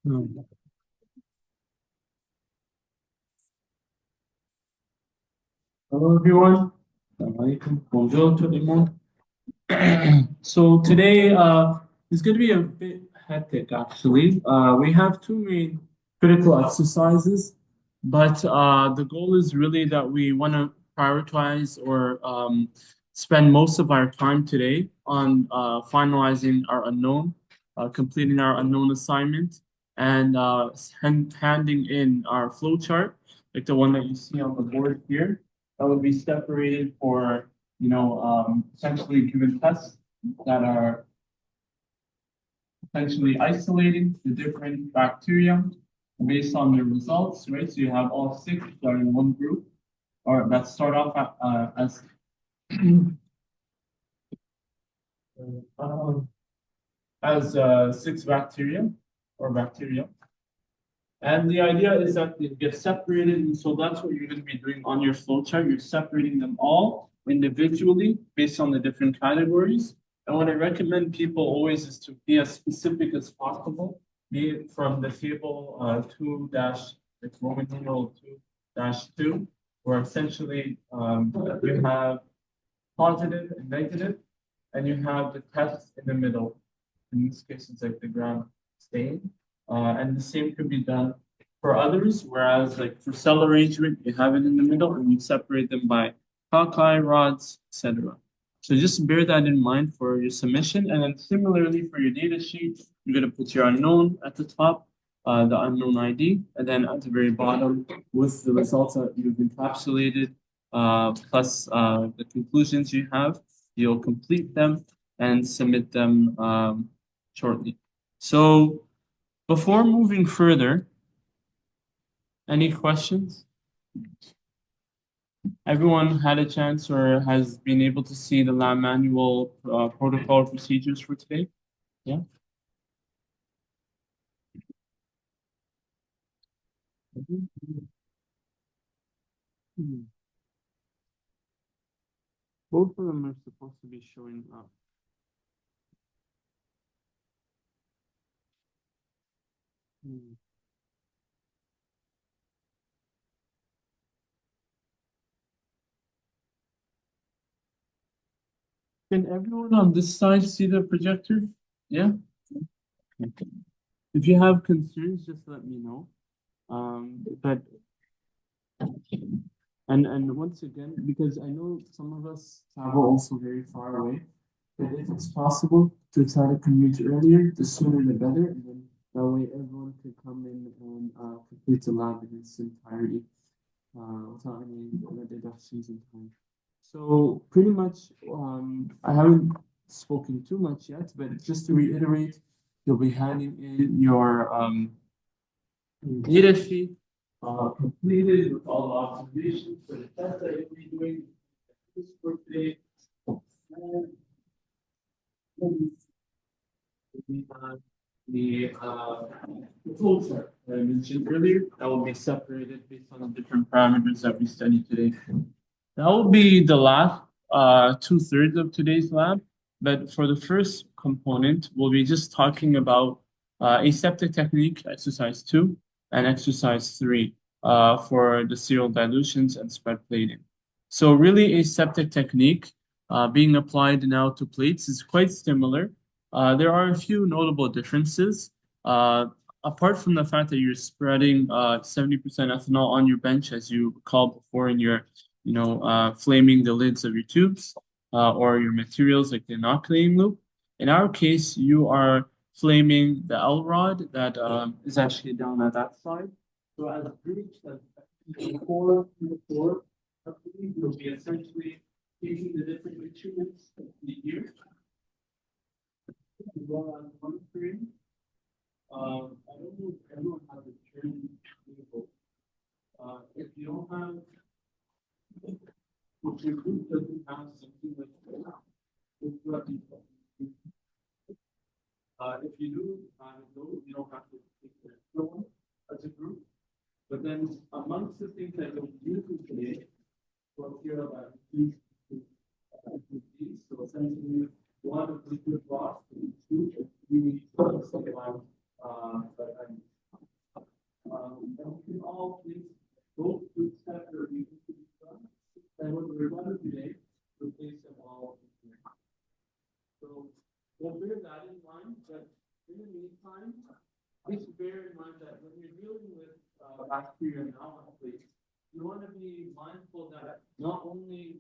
Hmm. Hello everyone. Alaykum. Bonjour tout le monde. So today is going to be a bit hectic actually. We have two main critical exercises, but the goal is really that we want to prioritize or spend most of our time today on finalizing our unknown, completing our unknown assignment, and handing in our flow chart, like the one that you see on the board here. That will be separated for essentially given tests that are essentially isolating the different bacteria based on their results, right? So you have all six that are in one group, or that start off uh, as six bacteria or bacteria. And the idea is that it gets separated, and so that's what you're going to be doing on your flowchart. You're separating them all individually based on the different categories. And what I recommend people always is to be as specific as possible, be it from the table 2 dash, it's Roman numeral 2 dash 2, where essentially you have positive and negative, and you have the test in the middle. In this case, it's like the gram stain. And the same could be done for others, whereas like for cell arrangement, you have it in the middle and you separate them by calci, rods, etc. So just bear that in mind for your submission. And then similarly for your data sheet, you're going to put your unknown at the top, the unknown ID, and then at the very bottom with the results that you've encapsulated, plus the conclusions you have, you'll complete them and submit them shortly. So before moving further, any questions? Everyone had a chance or has been able to see the lab manual protocol procedures for today? Yeah. Both of them are supposed to be showing up. Hmm. Can everyone on this side see the projector? Yeah? Okay. If you have concerns, just let me know. But and once again, because I know some of us travel also very far away, but if it's possible to try to commute earlier, the sooner the better, and then that way everyone can come in and complete the lab in its entirety without any deductions in time. So pretty much, I haven't spoken too much yet, but just to reiterate, you'll be handing in your data sheet completed with all the observations for the test that you'll be doing this for today. And we have the flow chart that I mentioned earlier that will be separated based on the different parameters that we studied today. That will be the last 2/3 of today's lab. But for the first component, we'll be just talking about aseptic technique, exercise 2, and exercise 3 for the serial dilutions and spread plating. So really aseptic technique being applied now to plates is quite similar. There are a few notable differences. Apart from the fact that you're spreading 70% ethanol on your bench, as you recalled before in your flaming the lids of your tubes or your materials like the inoculating loop. In our case, you are flaming the L rod that is actually down at that side. So as groups that four to the four, you'll be essentially taking the different materials here. Go on one screen. I don't know if everyone has a turn table. If you don't have if your group doesn't have something like that, if you do, no, you don't have to take the extra one as a group. But then amongst the things that you'll use today, we'll hear about these. So essentially, one of the good blocks, two, or three, and we can all please both footsteps are equal to each other. And what we're going to do today, replace them all here. So we'll bear that in mind, but in the meantime, just bear in mind that when you're dealing with bacteria now on plates, you want to be mindful that not only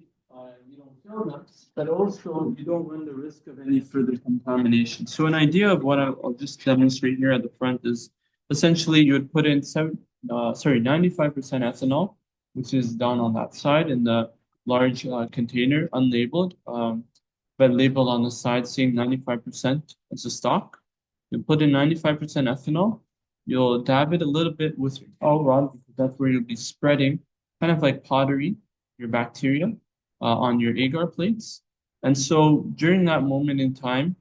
you don't kill them, but also you don't run the risk of any further contamination. So an idea of what I'll just demonstrate here at the front is essentially you would put in 95% ethanol, which is down on that side in the large container, unlabeled, but labeled on the side saying 95% as a stock. You put in 95% ethanol. You'll dab it a little bit with your towel rod because that's where you'll be spreading, kind of like pottery, your bacteria on your agar plates. And so during that moment in time,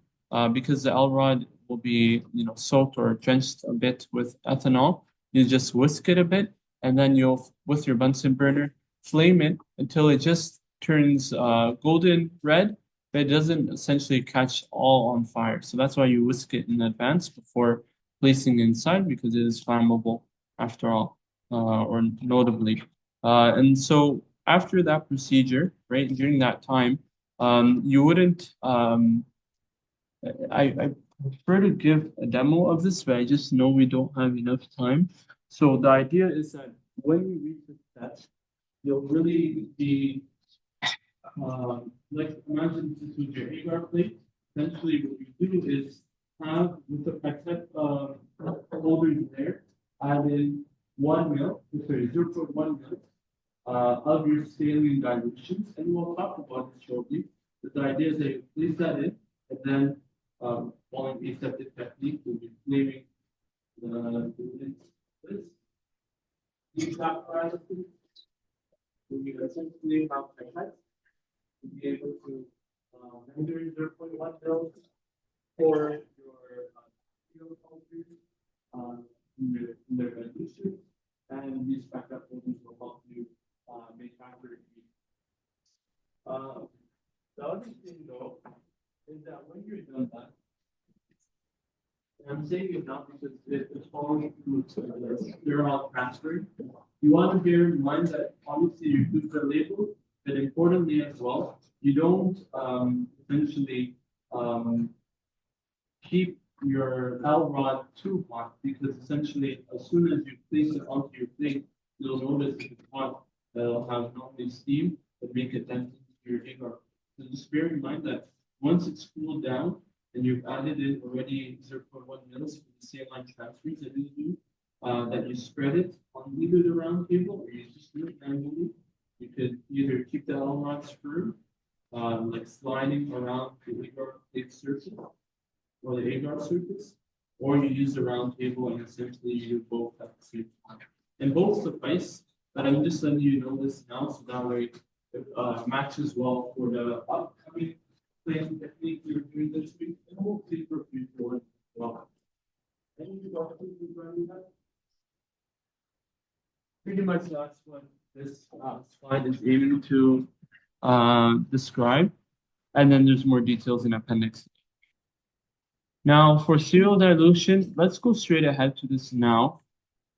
because the L rod will be soaked or drenched a bit with ethanol, you just whisk it a bit, and then you'll, with your Bunsen burner, flame it until it just turns golden red, but it doesn't essentially catch all on fire. So that's why you whisk it in advance before placing it inside, because it is flammable after all, or notably. And so after that procedure, right, during that time, you wouldn't, I prefer to give a demo of this, but I just know we don't have enough time. So the idea is that when you reach this test, you'll really be, like imagine this was your agar plate. Essentially what you do is have with the pipette holder there, add in 1 ml, sorry, 0.1 ml of your saline dilutions, and we'll talk about it shortly. But the idea is that you place that in, and then following aseptic technique, we'll be flaming this. These apparatus, we essentially have pipettes to be able to measure 0.1 ml for your field cultures in their dilution, and these backup holders will help you make accurate readings. The other thing though is that when you're done that, and I'm saying it now because it's following through sterile transfer. You want to bear in mind that obviously your foods are labeled, but importantly as well, you don't essentially keep your L rod too hot, because essentially as soon as you place it onto your plate, you'll notice if it's hot, it'll have not only steam, but make a dent into your agar. So just bear in mind that once it's cooled down and you've added in already 0.1 mils for the saline transfers that you do, that you spread it on either the round table or you just do it manually. You could either keep the L rods firm, like sliding around the agar plate surface or the agar surface, or you use the round table and essentially you do both at the same time. And both suffice, but I'm just letting you know this now so that way it matches well for the upcoming playing technique you're doing this week, and hopefully for future ones as well. Any questions regarding that? Pretty much that's what this slide is aiming to describe, and then there's more details in appendix. Now for serial dilution, let's go straight ahead to this now.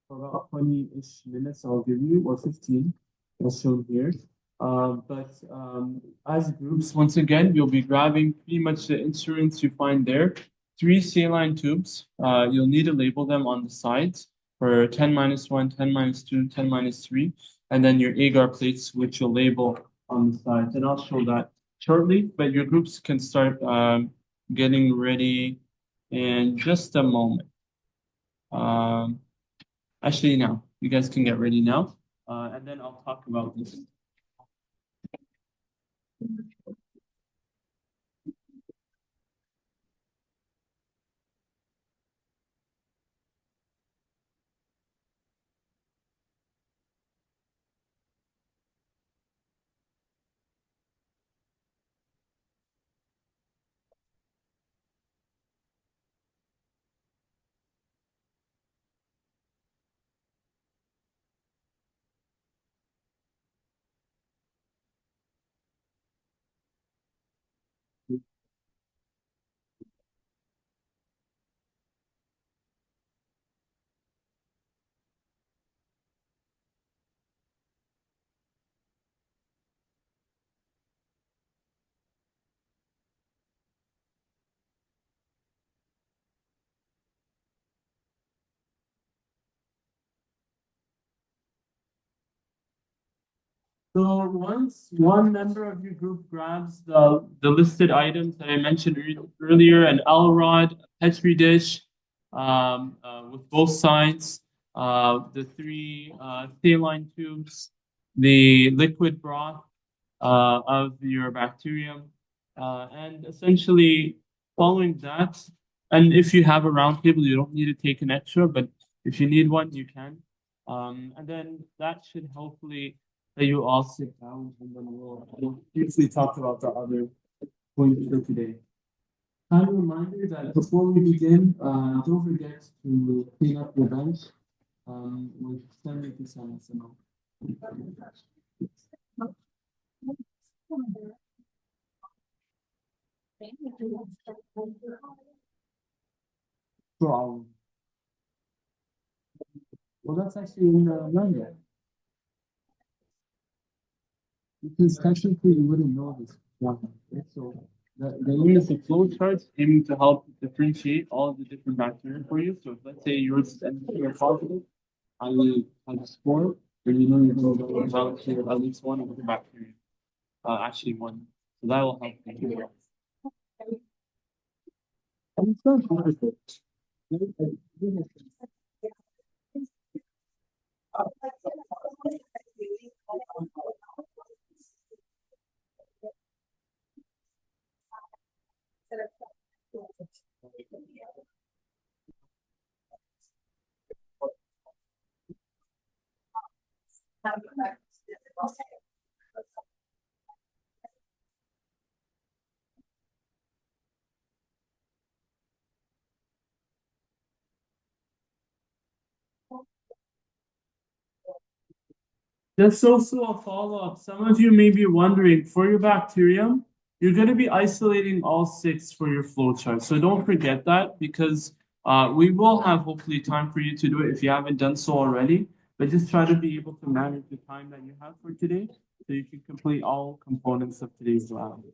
For about 20-ish minutes I'll give you, or 15, as shown here. As groups, once again, you'll be grabbing pretty much the instruments you find there. 3 saline tubes. You'll need to label them on the sides for 10-1, 10-2, 10-3, and then your agar plates, which you'll label on the sides. And I'll show that shortly, but your groups can start getting ready in just a moment. Actually, now, you guys can get ready now, and then I'll talk about this. So once one member of your group grabs the listed items that I mentioned earlier, an L rod, a Petri dish with both sides, the three saline tubes, the liquid broth of your bacterium, and essentially following that. And if you have a round table, you don't need to take an extra, but if you need one, you can. And then that should hopefully let you all sit down, and then we'll briefly talk about the other points for today. Kind of reminder that before we begin, don't forget to clean up your bench with 70% cement. Well, that's actually in the manual. Because technically you wouldn't know this one, right? So the aim is the flow charts aiming to help differentiate all of the different bacteria for you. So if let's say yours is NP positive, I will have a score, then you know you're going to go down to at least one of the bacteria. Actually one. So that will help you. And it's not hard. That's also a follow-up. Some of you may be wondering, for your bacterium, you're going to be isolating all six for your flowchart. So don't forget that because we will have hopefully time for you to do it if you haven't done so already. But just try to be able to manage the time that you have for today so you can complete all components of today's lab.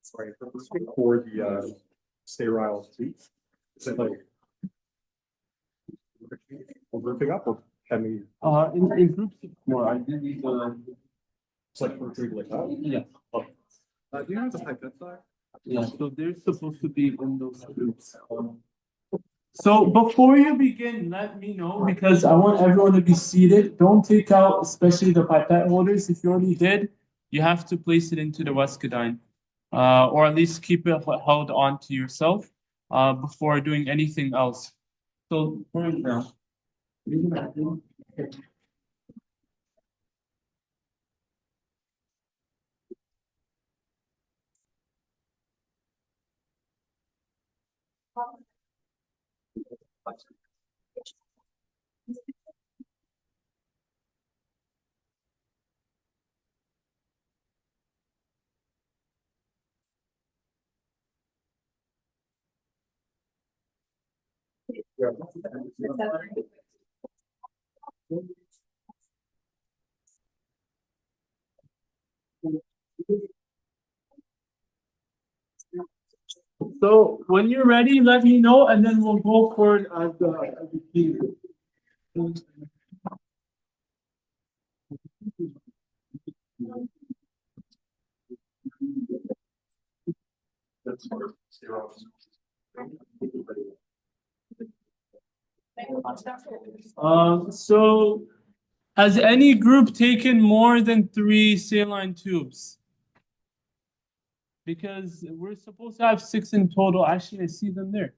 Sorry, for the sterile teeth, is it like grouping up or can we? In groups of four, I did these. It's like for drink like that? Yeah. Oh. Do you have the pipette back? Yeah, so they're supposed to be in those groups. So before you begin, let me know because I want everyone to be seated. Don't take out, especially the pipette holders. If you already did, you have to place it into the Wescadine, or at least keep it held on to yourself before doing anything else. So for example, so when you're ready, let me know, and then we'll go for it as the key. That's for sterile. So has any group taken more than 3 saline tubes? Because we're supposed to have 6 in total. Actually, I see them there.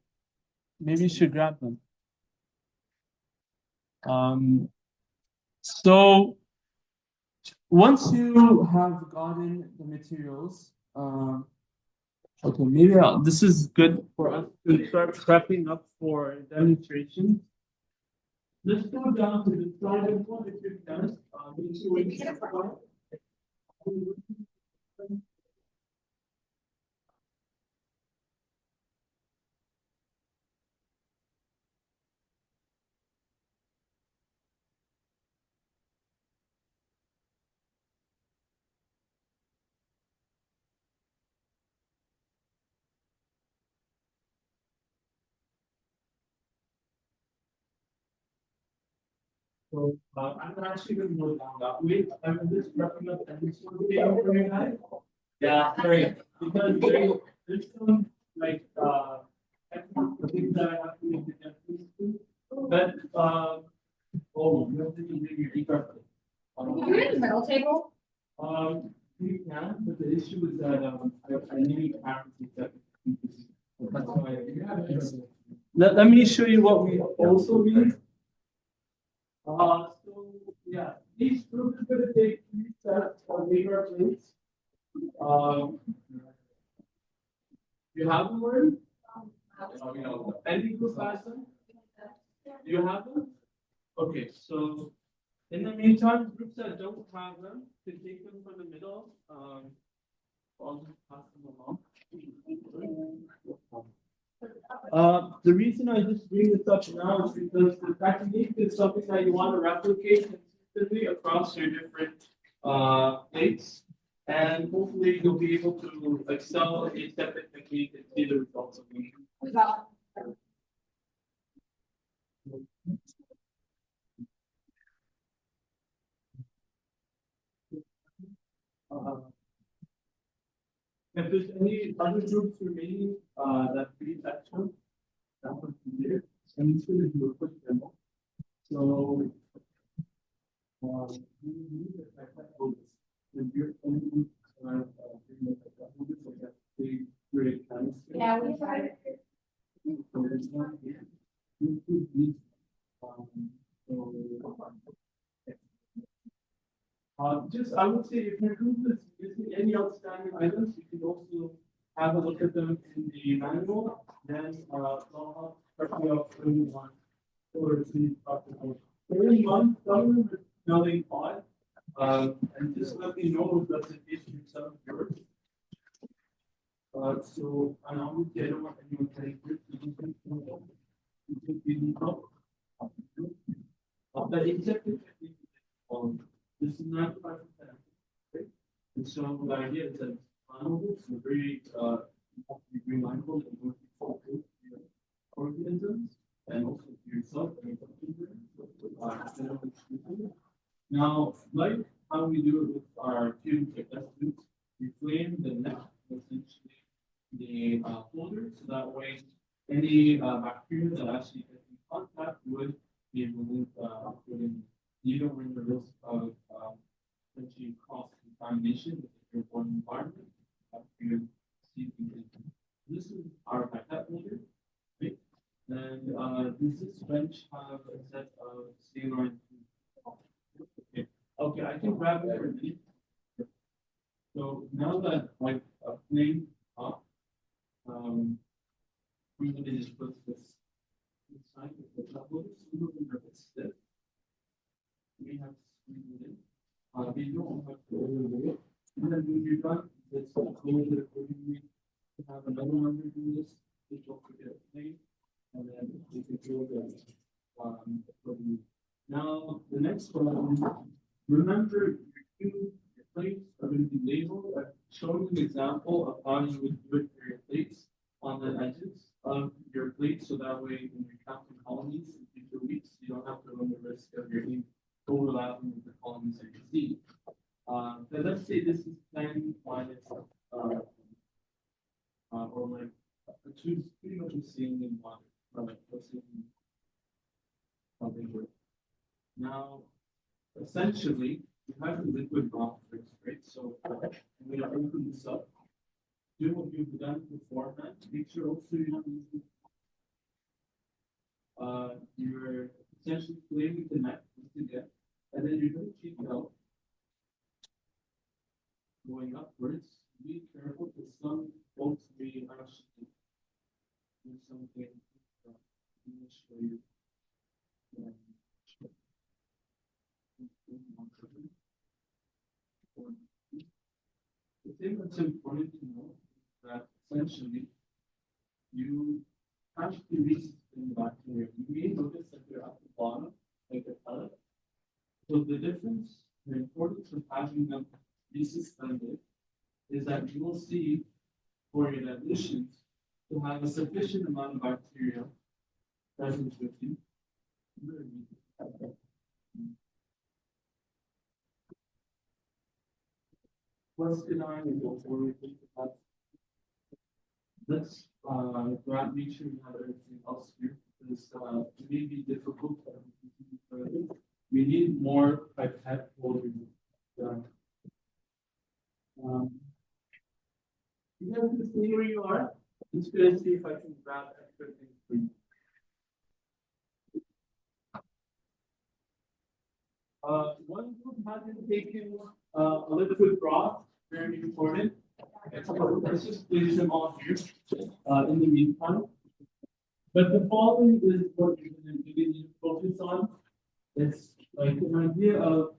Maybe you should grab them. So once you have gotten the materials, okay, maybe this is good for us to start prepping up for demonstration. Let's go down to the slide of one if you've done. So I'm actually going to go down that way. I'm just wrapping up and this one video for you guys. Yeah, great. Because there's some like technical things that I have to make the difference to. But oh, you have to do your e-card. Can you read the middle table? You can, but the issue is that I need accuracy that. That's why. Let me show you what we also need. So yeah, each group is going to take 3 sets of bigger plates. You have them already? Any group has them? Do you have them? Okay, so in the meantime, groups that don't have them can take them from the middle. I'll just pass them along. The reason I just bring this up now is because the technique is something that you want to replicate consistently across your different plates, and hopefully you'll be able to excel in a separate technique and see the results of it. If there's any other groups remaining that read that term, that would be there. And it's going to do a quick demo. So, you need to affect that focus. If you're only like that big great chemistry. Yeah, we tried. So there's one here. You could use, just I would say if your group is using any outstanding items, you can also have a look at them in the manual. Then I'll help you out when you want or see practical. Some of them are smelling odd. And just let me know if that's an issue some of yours. So and obviously I don't want anyone getting hurt. You think you need help? But except this is not 5%. Okay? And so the idea is that animals are very you have to be very mindful that you want to focus your organisms and also to yourself and now, like how we do it with our tubes like test tubes, we flame the neck, essentially the holder, so that way any bacteria that actually get in contact would be removed within. You don't run the risk of essentially cross contamination with your one environment. This is our pipette holder, right? And does this bench have a set of saline? Okay, I can grab it for me. So now that like a flame up, we're going to just put this inside of the couple. So we're going to stiff. We have to squeeze it in. We don't have to overlay it. And then when you're done, let's close it accordingly. We have another one to do this. Just don't forget a plane. And then we can do it accordingly. Now, the next one, remember your plates are going to be labeled. I've shown you an example of how you would do it for your plates on the edges of your plate. So that way, when you're counting colonies in future weeks, you don't have to run the risk of your ink overlapping with the colonies that you see. So let's say this is 10 minus, or like, choose pretty much the same in water, or like, let's say, something. Now, essentially, you have the liquid block first, right? So I'm going to open this up. Do what you've done beforehand. Make sure also you're not using. You're essentially flaming the neck again, and then you're going to keep it out, going upwards. Be careful because some folks may actually do something. Let me show you. The thing that's important to know is that essentially you have to reach in the bacteria. You may notice that they're at the bottom, like a pellet. So the difference, the importance of having them be suspended is that you will see for your dilutions to have a sufficient amount of bacteria present with you. What's the line before we think about? Let's grab make sure we have everything else here because it may be difficult. We need more pipette volume. Yeah. You guys can see where you are. Just gonna see if I can grab everything for you. One group hasn't taken a liquid broth, very important. Let's just place them all here in the meantime. But the following is what you're going to focus on. It's like an idea of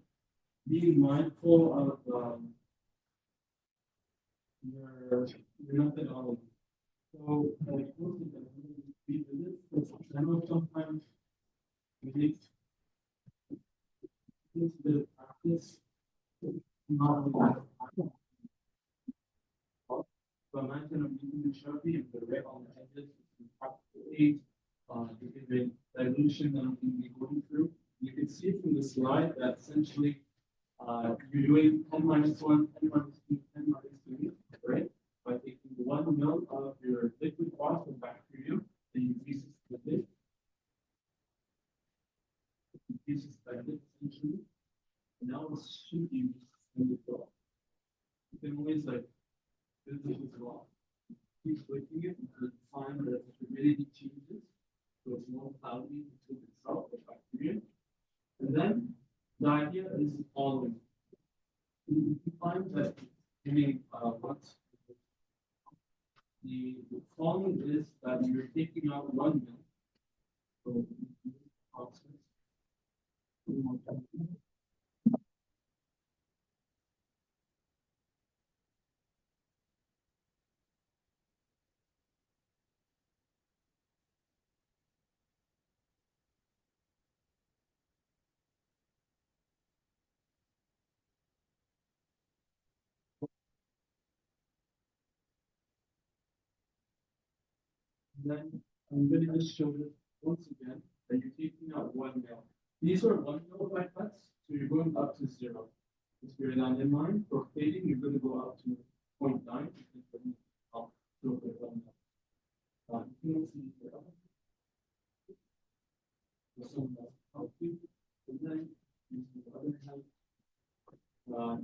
being mindful of your methodology. So, like, most of them, we do this, because I know sometimes we need this bit of practice, not only that. So imagine I'm using the Sharpie and the red on the edges, practically, the dilution that I'm going to be going through. You can see from the slide that essentially you're doing 10 minus 1, 10 minus 2, 10 minus 3, right? By taking 1 ml of your liquid broth of bacteria, then you increase it with it. Increases like this essentially. And now it's should be in the broth. You can always like this is broth. Keep flicking it until you find that the humidity changes. So it's more cloudy between itself, the bacteria. And then the idea is following. You find that giving what the following is that you're taking out 1 ml. So process. Then I'm going to just show this once again that you're taking out 1 ml. These are 1 ml pipettes, so you're going up to 0. Just bear that in mind. For plating, you're going to go up to 0.9. You can put it up to 1 ml. You can see here. So some will help you. And then, using the other hand,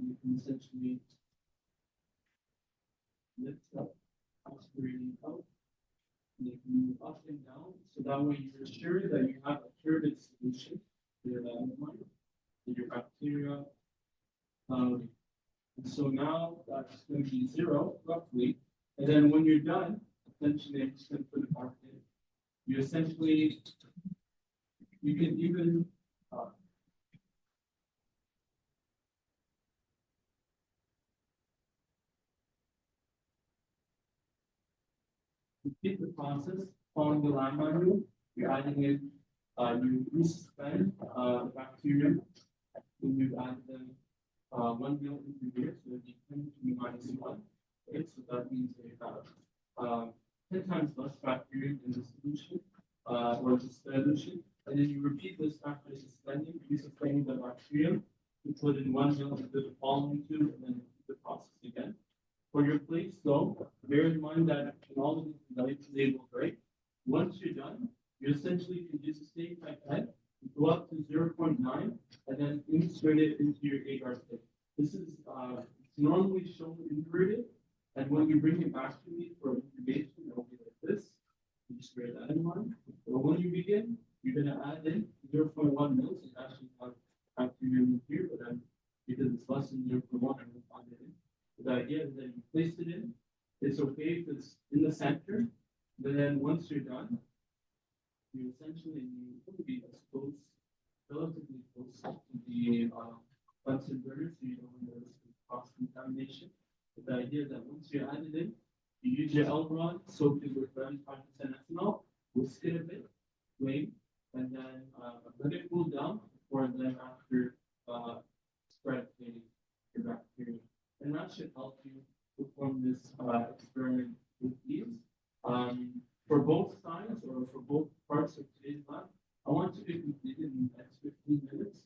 you can essentially lift up, aspirating out. And you can move up and down, so that way you're sure that you have a turbid solution. Bear that in mind. Your bacteria. And so now that's going to be 0 roughly. And then when you're done, essentially, I'm just going to put it back in. You essentially, you can even repeat the process following the line manual. You're adding in, you resuspend the bacteria, and you add them 1 ml into here, so it'd be 10 to minus 1. Right? So that means they have 10 times less bacteria in the solution, or the solution. And then you repeat this after suspending, resuspending the bacteria. You put in 1 ml into the following tube, and then repeat the process again. For your plates, though, bear in mind that in all of these lights labeled, right? Once you're done, you essentially can use the same pipette, go up to 0.9, and then insert it into your agar stick. This is it's normally shown inverted, and when you bring it back to me for incubation, it will be like this. You just bear that in mind. But when you begin, you're going to add in 0.1 mils. You actually have bacteria in here, but then because it's less than 0.1, I will find it in. The idea is that you place it in. It's okay if it's in the center, but then once you're done, you essentially need to be as close, relatively close to the Bunsen burner, so you don't want to cross contamination. But the idea is that once you add it in, you use your Elbron, soak it with 35% ethanol, whisk it a bit, flame, and then let it cool down before then after spread your bacteria. And that should help you perform this experiment with ease. For both sides or for both parts of today's lab, I want you to complete it in the next 15 minutes.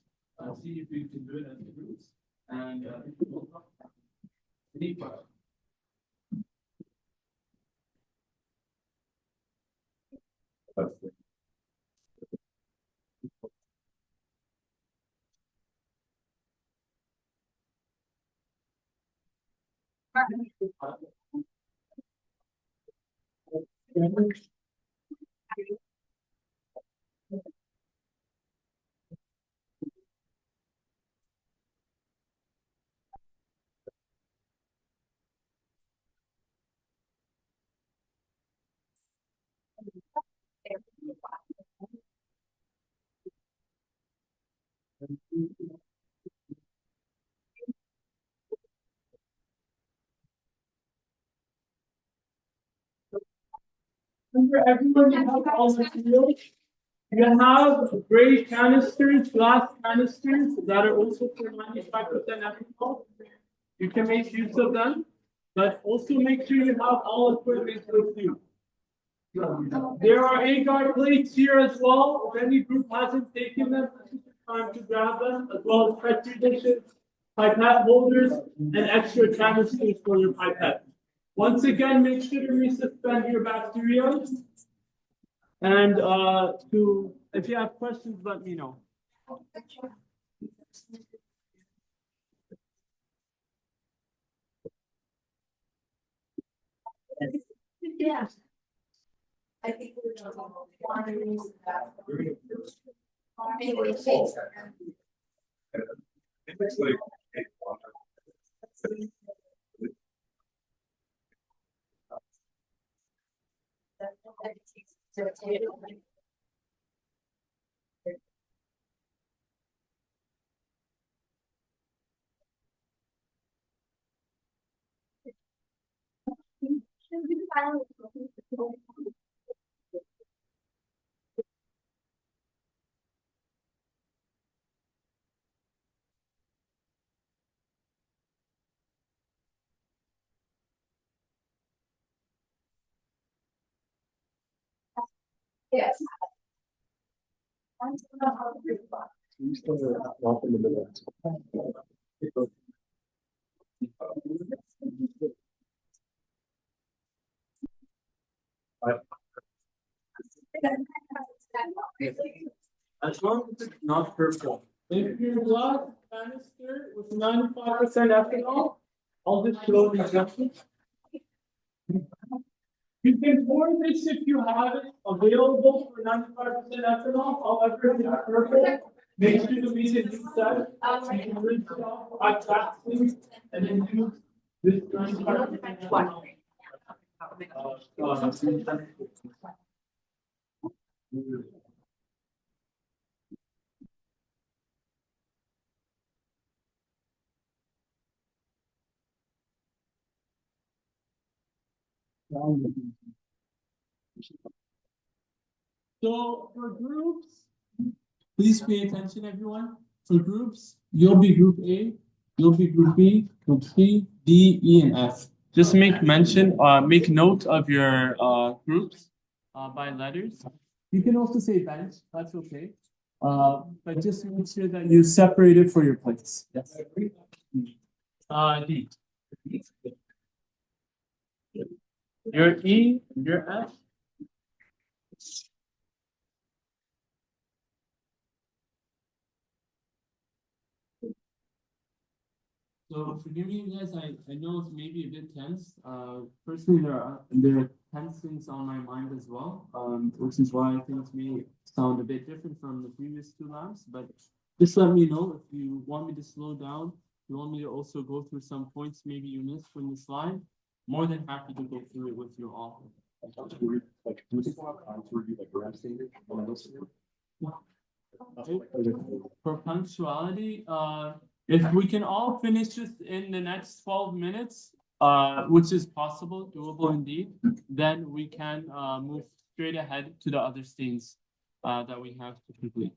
Remember, everyone, you have all materials. You have gray canisters, glass canisters that are also for 95% ethanol. You can make use of them, but also make sure you have all equipment with you. There are agar plates here as well. If any group hasn't taken them, this is the time to grab them, as well as petri dishes, pipette holders, and extra canisters for your pipette. Once again, make sure to resuspend your bacteria. And if you have questions, let me know. Yeah. I think we're talking about quantities that. Yes. You still walk in the middle. As long as it's not purple. If your glass canister with 95% ethanol, I'll just show the instructions. You can pour this if you have it available for 95% ethanol. However, if it's purple, make sure to leave it inside. You can rinse it off, hot vacuum, and then use this 95% ethanol. So for groups, please pay attention, everyone. For groups, you'll be group A, you'll be group B, group C, D, E, and F. Just make note of your groups by letters. You can also say bench, that's okay. But just make sure that you separate it for your plates. Yes. D. Your E, your F. So forgive me, guys. I know it's maybe a bit tense. Personally, there are tense things on my mind as well. Which is why things may sound a bit different from the previous two labs. But just let me know if you want me to slow down. If you want me to also go through some points maybe you missed from the slide. More than happy to go through it with you all. For punctuality, if we can all finish this in the next 12 minutes, which is possible, doable indeed, then we can move straight ahead to the other stains that we have to complete.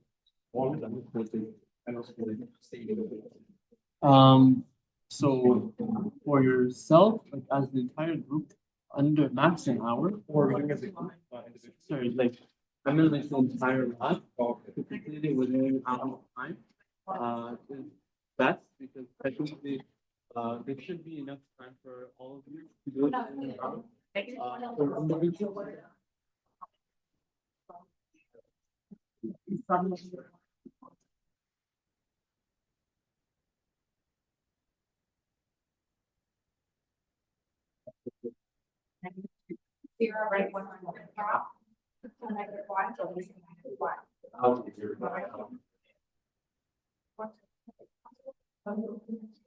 So for yourself, like as the entire group, under max an hour, or sorry, like I mean like the entire lab, completely within an hour of time, is best because I think there should be enough time for all of you to do it in an hour. For individual. right one on the top. Negative one, so this is negative one.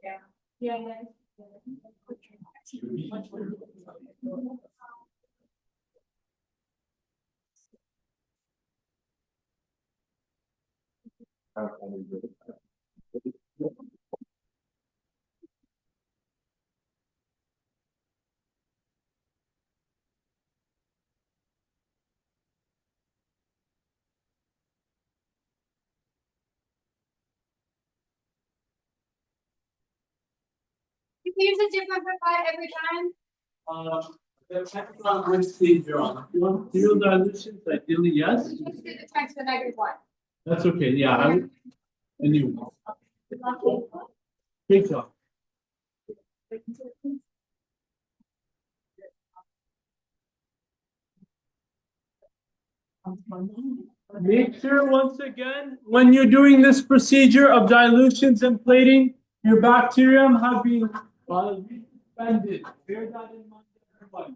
Yeah. Yeah. You can use a different provide every time. Depends on which stage you're on. If you want zero dilutions, ideally, yes. Just do the times the negative one. That's okay, yeah, I would, and you. Great job. Make sure, once again, when you're doing this procedure of dilutions and plating, your bacterium have been suspended. Bear that in mind, everybody.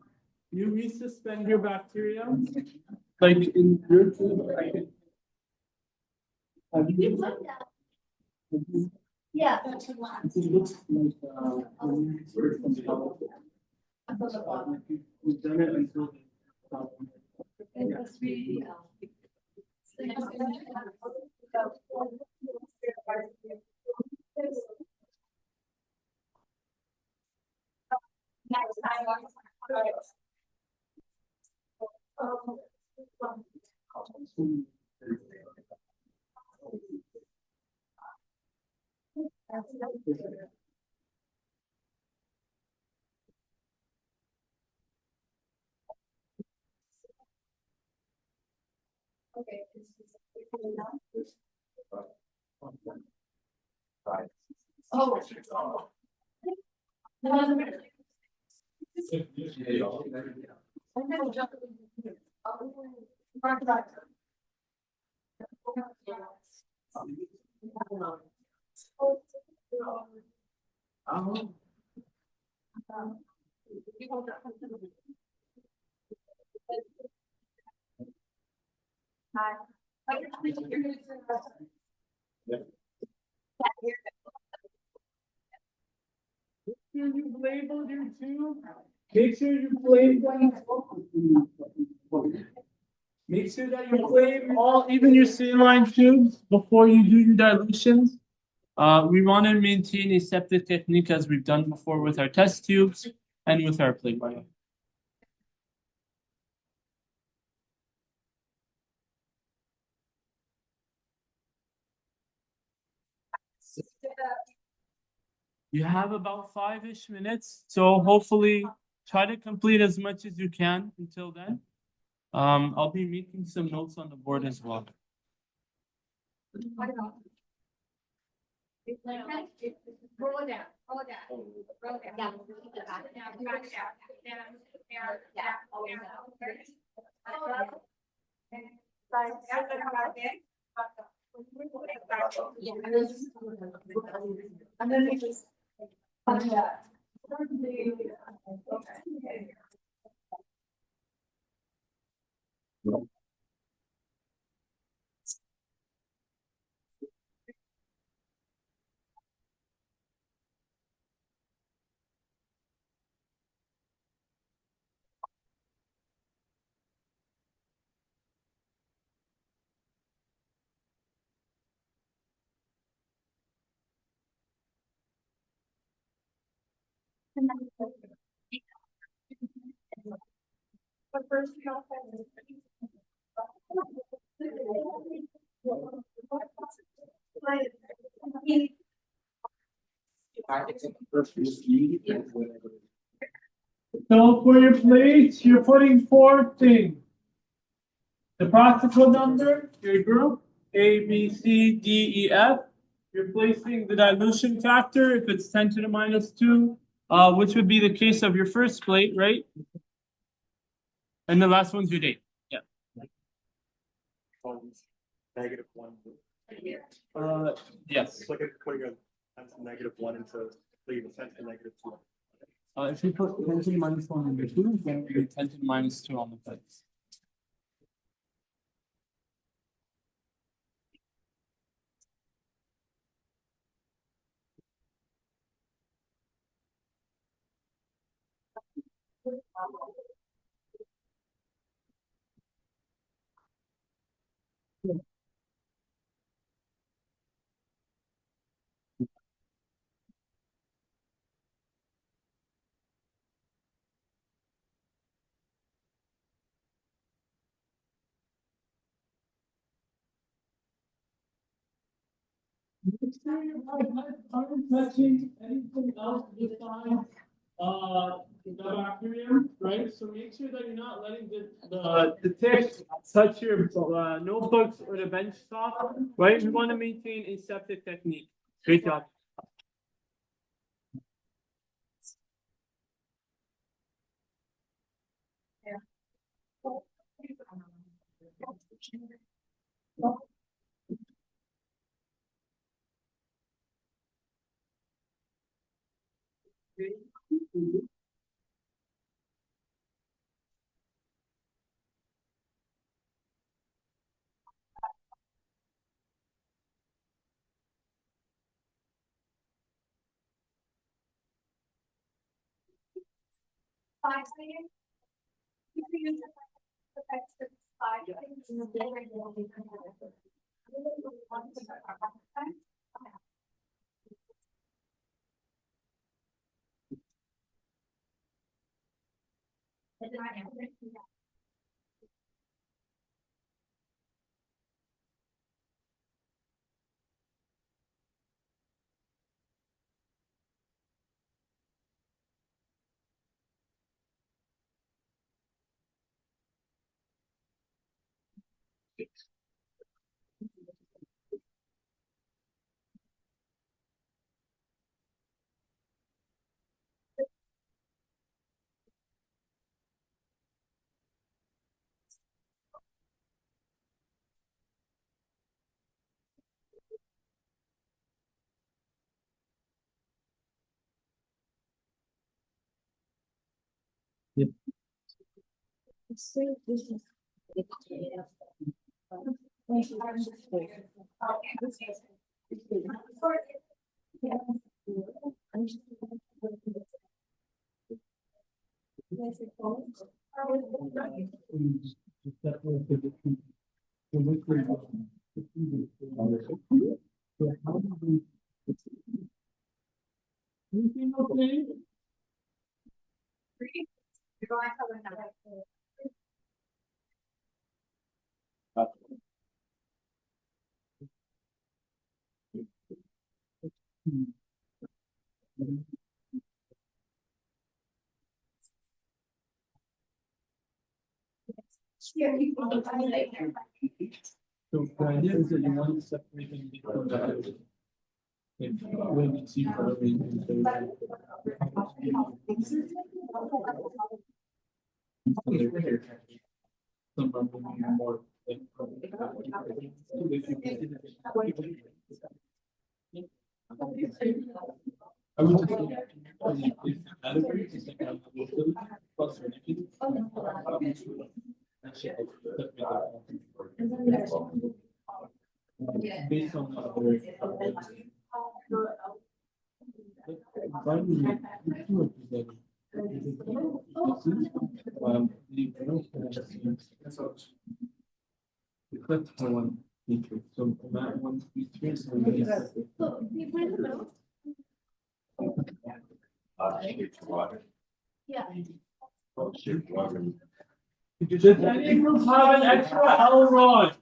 You resuspend your bacterium, like in your tube. Yeah. It looks like we've done it until. Next time. Okay. Oh. You've labeled your tube. Make sure you flame. Make sure that you flame all, even your saline tubes, before you do your dilutions. We want to maintain a septic technique as we've done before with our test tubes and with our plate. You have about 5-ish minutes, so hopefully try to complete as much as you can until then. I'll be making some notes on the board as well. Roll it down. Roll it down. Roll it down. Roll it down. And then we just. But first, we all So for your plates, you're putting 4 things. The practical number, your group, A, B, C, D, E, F. You're placing the dilution factor if it's 10 to the minus 2, which would be the case of your first plate, right? And the last one's your date. Yeah. -1. Yes. It's like putting a -1 into leave a 10 to -2. If you put 10 to the minus 1 number 2, then you get 10 to the minus 2 on the plates. Aren't touching anything else besides the bacterium, right? So make sure that you're not letting the ticks touch your notebooks or the bench top, right? We want to maintain aseptic technique. Great job. So the idea is that you want to separate them between the when you see for some of them are more I would just plus based on that's one feature. So that one feature is does any group have an extra L rod?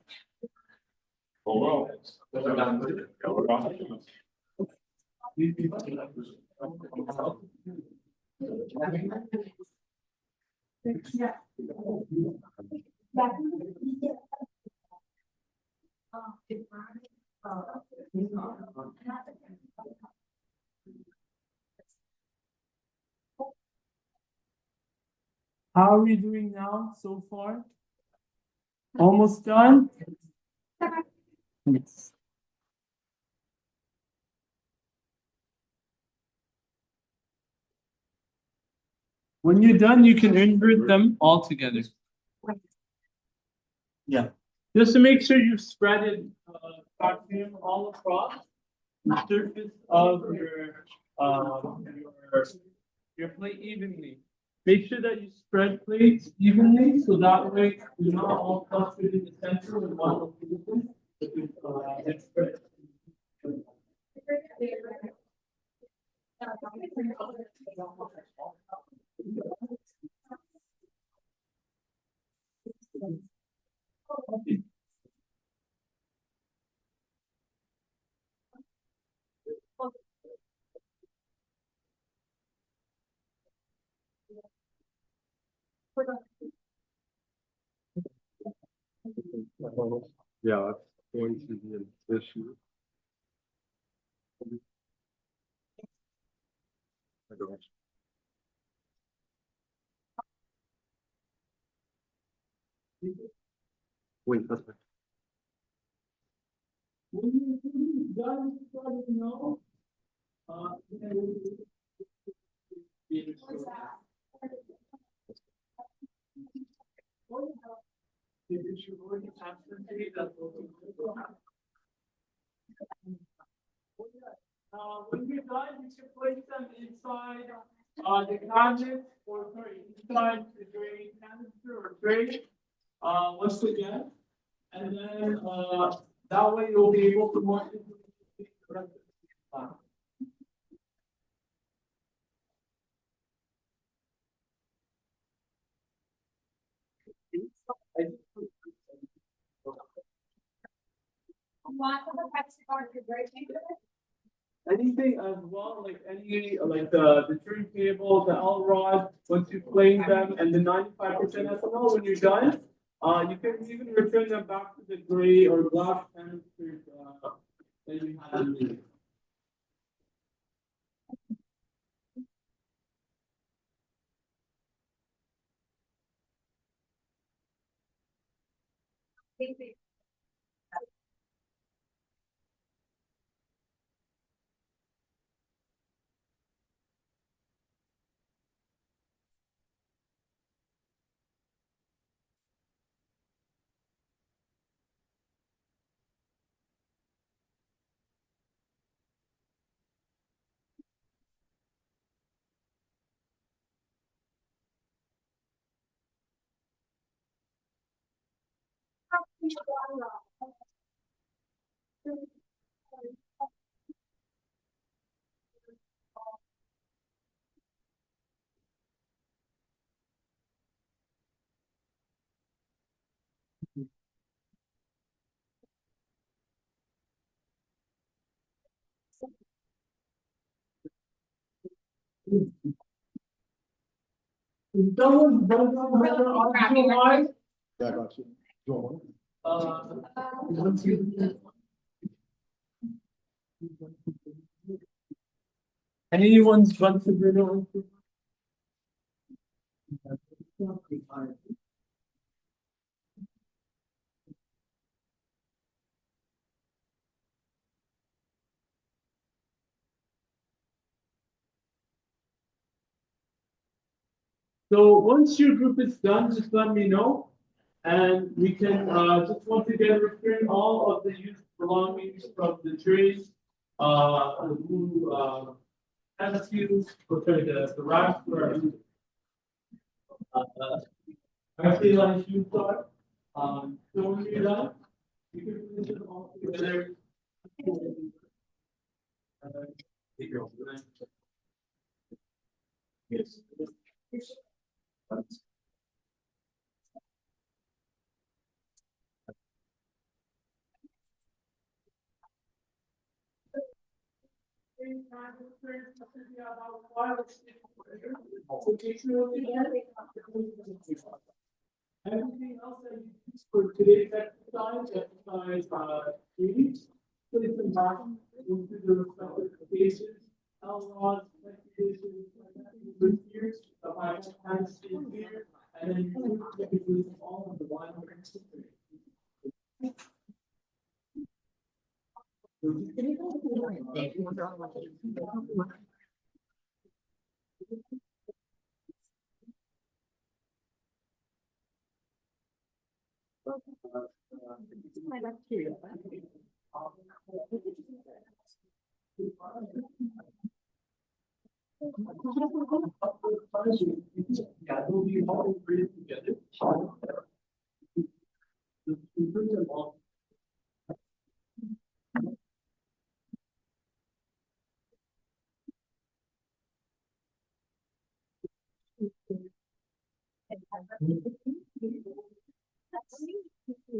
How are we doing now so far? Almost done? Yes. When you're done, you can invert them all together. Yeah. Just to make sure you've spread it vacuum all across the surface of your plate evenly. Make sure that you spread plates evenly so that way you're not all clustered in the center of one location. It's spread. Yeah, it's going to be an issue. I don't know. Wait, that's fine. When you're done, you know, when you're done, you can place them inside the cabinet, or sorry, inside the drain canister or tray. Once again, and then that way you'll be able to more easily see the rest of the time. Anything as well, like any, like the trim cable, the L rod, once you plane them, and the 95% ethanol, when you're done, you can even return them back to the gray or glass canisters that you had in the. Someone does not have an optional line. Yeah, I got you. You want Anyone's bunch of video. So once your group is done, just let me know. And we can just once again return all of the used belongings from the trays, the blue MSUs, or sorry, the racks where actually like shoes are. So when you're done, you can finish it all together. Yes. Everything else that you use for today's exercise, readings, put them back into the respective spaces, L-rods, conditions, with years, the high hand speed here, and then you use all of the line. My bacteria. Yeah, they'll be all breathed together.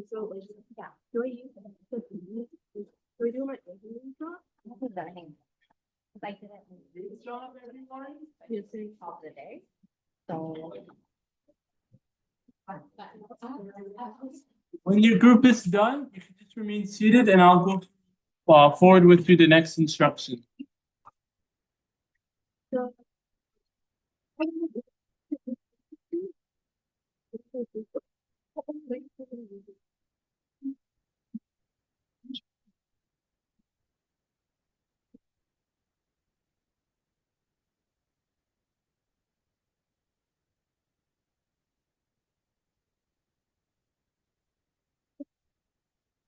So, yeah, do I use do I do my job? I think that hang. I did it in this job every morning, using all the day. So. When your group is done, you can just remain seated and I'll go forward with you the next instruction.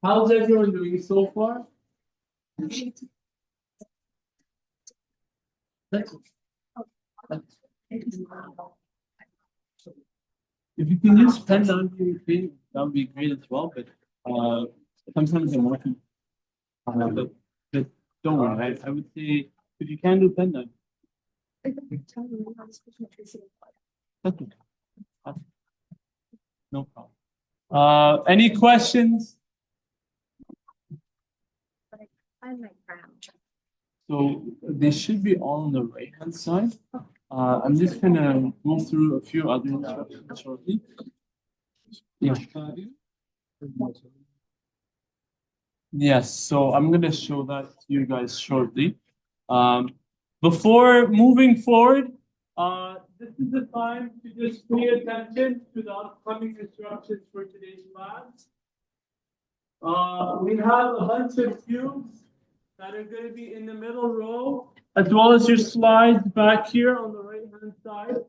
How's everyone doing so far? If you can use pen on your screen, that would be great as well, but sometimes I'm working. But don't worry, I would say if you can do pen on. Okay. No problem. Any questions? I'm like brown. So they should be all on the right hand side. I'm just gonna go through a few other instructions shortly. Yeah. Yes, so I'm gonna show that to you guys shortly. Before moving forward, this is the time to just pay attention to the upcoming instructions for today's class. We have a bunch of cubes that are going to be in the middle row, as well as your slides back here on the right hand side.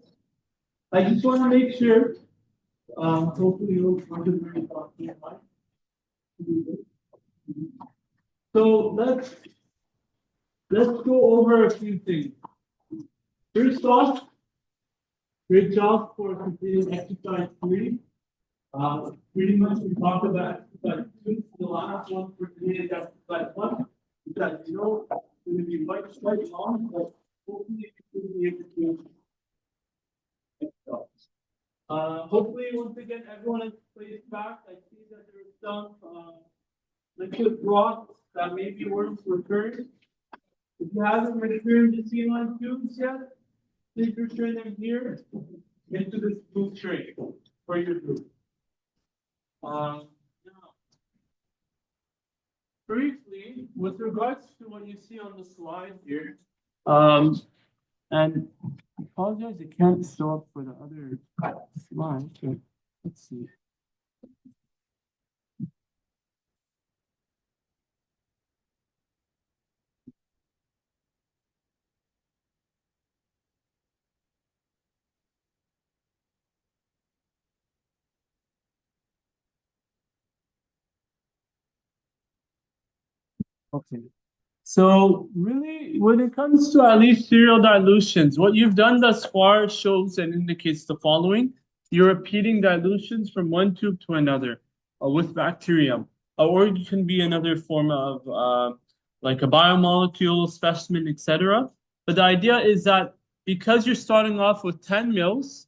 I just want to make sure, hopefully you'll find it very thoughtful. So let's go over a few things. First off, great job for completing exercise 3. Pretty much we talked about exercise 2. The last one for today is exercise 1. Because you know it's going to be quite long, but hopefully you will be able to. Hopefully, once again, everyone is placed back. I see that there is some liquid broth that maybe weren't returned. If you haven't returned the C1 tubes yet, please return them here into this blue tray for your group. Briefly, with regards to what you see on the slide here, and I apologize, it can't show up for the other slide, but let's see. Okay. So really, when it comes to at least serial dilutions, what you've done thus far shows and indicates the following. You're repeating dilutions from one tube to another with bacterium, or it can be another form of like a biomolecule, specimen, etc. But the idea is that because you're starting off with 10 mils,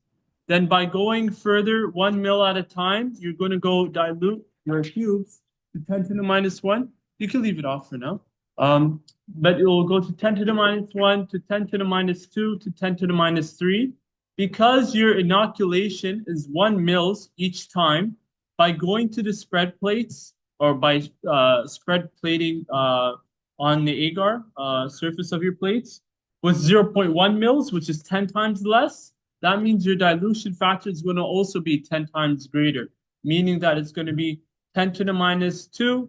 then by going further 1 mil at a time, you're going to go dilute your cubes to 10 to the minus 1. You can leave it off for now. But it will go to 10 to the minus 1, to 10 to the minus 2, to 10 to the minus 3. Because your inoculation is 1 mils each time, by going to the spread plates or by spread plating on the agar surface of your plates with 0.1 mils, which is 10 times less, that means your dilution factor is going to also be 10 times greater, meaning that it's going to be 10 to the minus 2,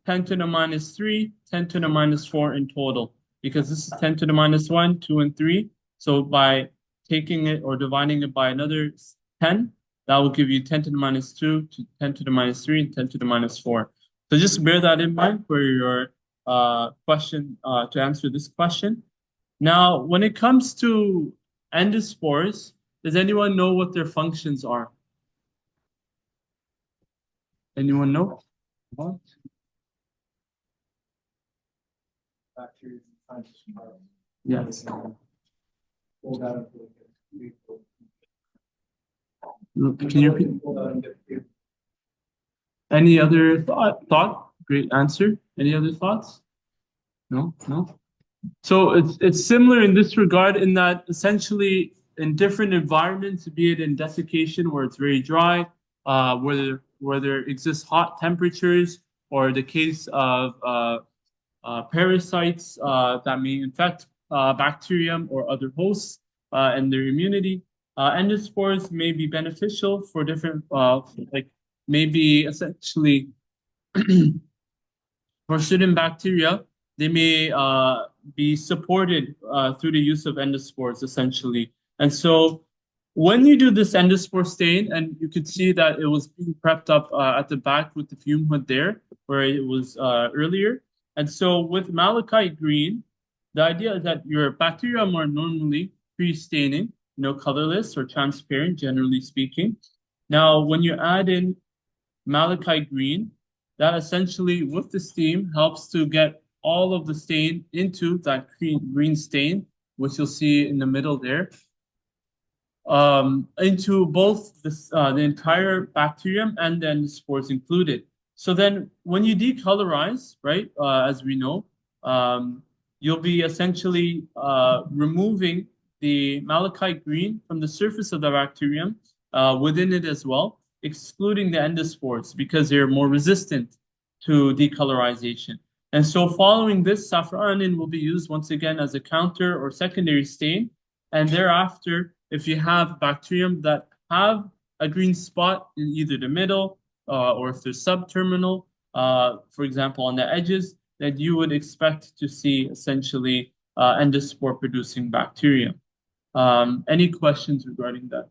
10 to the minus 3, 10 to the minus 4 in total, because this is 10 to the minus 1, 2, and 3. So by taking it or dividing it by another 10, That will give you 10 to the minus 2 to 10 to the minus 3 and 10 to the minus 4. So just bear that in mind for your question to answer this question. Now, when it comes to endospores, does anyone know what their functions are? Anyone know? What? Yes. Look, can you repeat? Any other thought? Great answer. Any other thoughts? No? No? So it's similar in this regard in that essentially in different environments, be it in desiccation where it's very dry, where there exists hot temperatures, or the case of parasites that may infect bacterium or other hosts and their immunity. Endospores may be beneficial for different, like maybe essentially for certain bacteria, they may be supported through the use of endospores essentially. And so when you do this endospore stain, and you could see that it was being prepped up at the back with the fume hood there, where it was earlier. And so with malachite green, the idea is that your bacteria are normally pre-staining, colorless or transparent, generally speaking. Now, when you add in malachite green, that essentially, with the steam, helps to get all of the stain into that green stain, which you'll see in the middle there, into both the entire bacterium and then the spores included. So then when you decolorize, right, as we know, you'll be essentially removing the malachite green from the surface of the bacterium within it as well, excluding the endospores because they're more resistant to decolorization. And so following this, safranin will be used once again as a counter or secondary stain. And thereafter, if you have bacterium that have a green spot in either the middle or if they're subterminal, for example, on the edges, then you would expect to see essentially endospore producing bacteria. Any questions regarding that?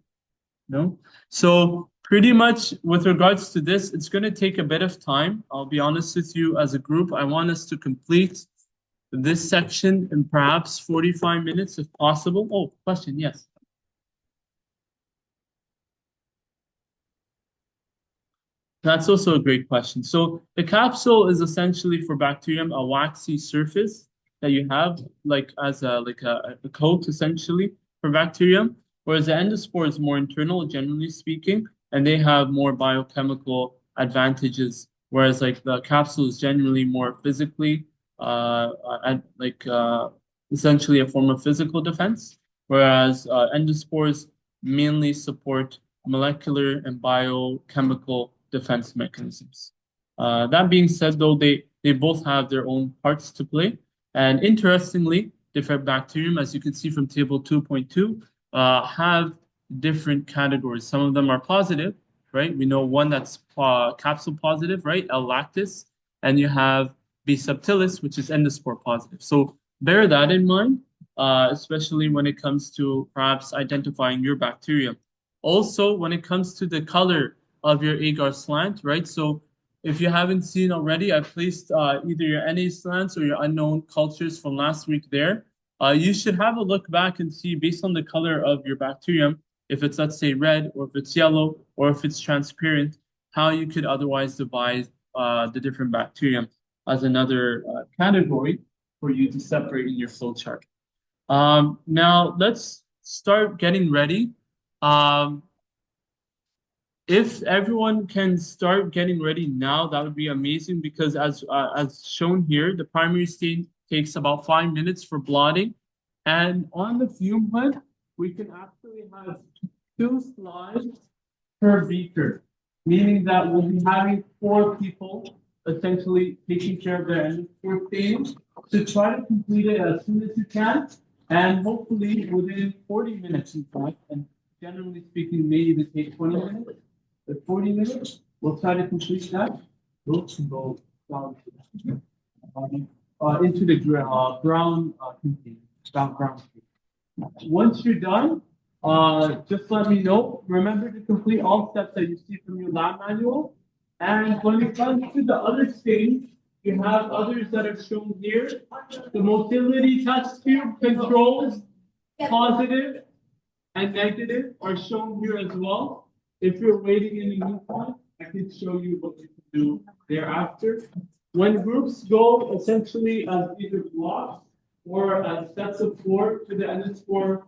No? So pretty much with regards to this, it's going to take a bit of time. I'll be honest with you, as a group, I want us to complete this section in perhaps 45 minutes if possible. Oh, question, yes. That's also a great question. So the capsule is essentially for bacterium a waxy surface that you have like as a coat essentially for bacterium, whereas the endospore is more internal, generally speaking, and they have more biochemical advantages. Whereas like the capsule is generally more physically essentially a form of physical defense, whereas endospores mainly support molecular and biochemical defense mechanisms. That being said, though, they both have their own parts to play. And interestingly, different bacterium, as you can see from table 2.2, have different categories. Some of them are positive, right? We know one that's capsule positive, right? L. lactis. And you have B. subtilis, which is endospore positive. So bear that in mind, especially when it comes to perhaps identifying your bacterium. Also, when it comes to the color of your agar slant, right? So if you haven't seen already, I've placed either your NA slants or your unknown cultures from last week there. You should have a look back and see, based on the color of your bacterium, if it's, let's say, red, or if it's yellow, or if it's transparent, how you could otherwise divide the different bacterium as another category for you to separate in your flowchart. Now, let's start getting ready. If everyone can start getting ready now, that would be amazing, because as shown here, the primary stain takes about 5 minutes for blotting. And on the fume hood, we can actually have 2 slides per beaker, meaning that we'll be having 4 people essentially taking care of their endospore stain. So try to complete it as soon as you can, and hopefully within 40 minutes, in fact, and generally speaking, may even take 20 minutes. At 40 minutes, we'll try to complete that. Those can go down into the brown container. Once you're done, just let me know. Remember to complete all steps that you see from your lab manual. And when it comes to the other stage, you have others that are shown here. The motility test tube controls, positive and negative, are shown here as well. If you're waiting in the meantime, I can show you what you can do thereafter. When groups go essentially as either blocks or as sets of four to the endospore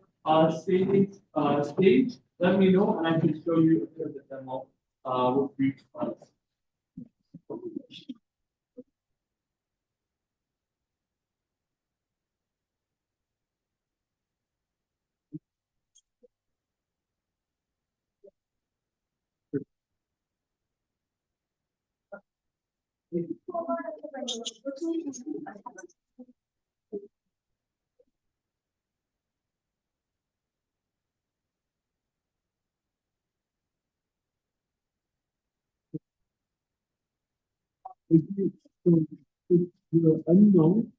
stage, let me know and I can show you a bit of the demo with brief slides. If you're unknown,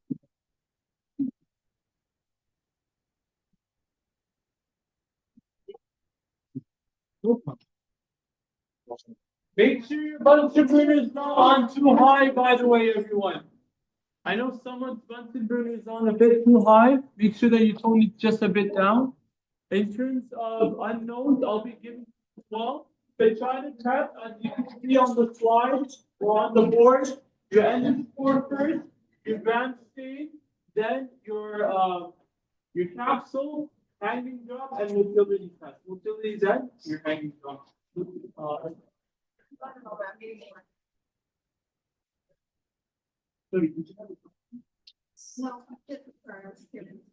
make sure your Bunsen burner is not on too high, by the way, everyone. I know someone's Bunsen burner is on a bit too high. Make sure that you tone it just a bit down. In terms of unknowns, I'll be giving you 12. But try to test, as you can see on the slide or on the board, your endospore first, your grand stage, then your capsule, hanging drop, and motility test. Motility then your hanging drop. Sorry, did you have a No, just for students.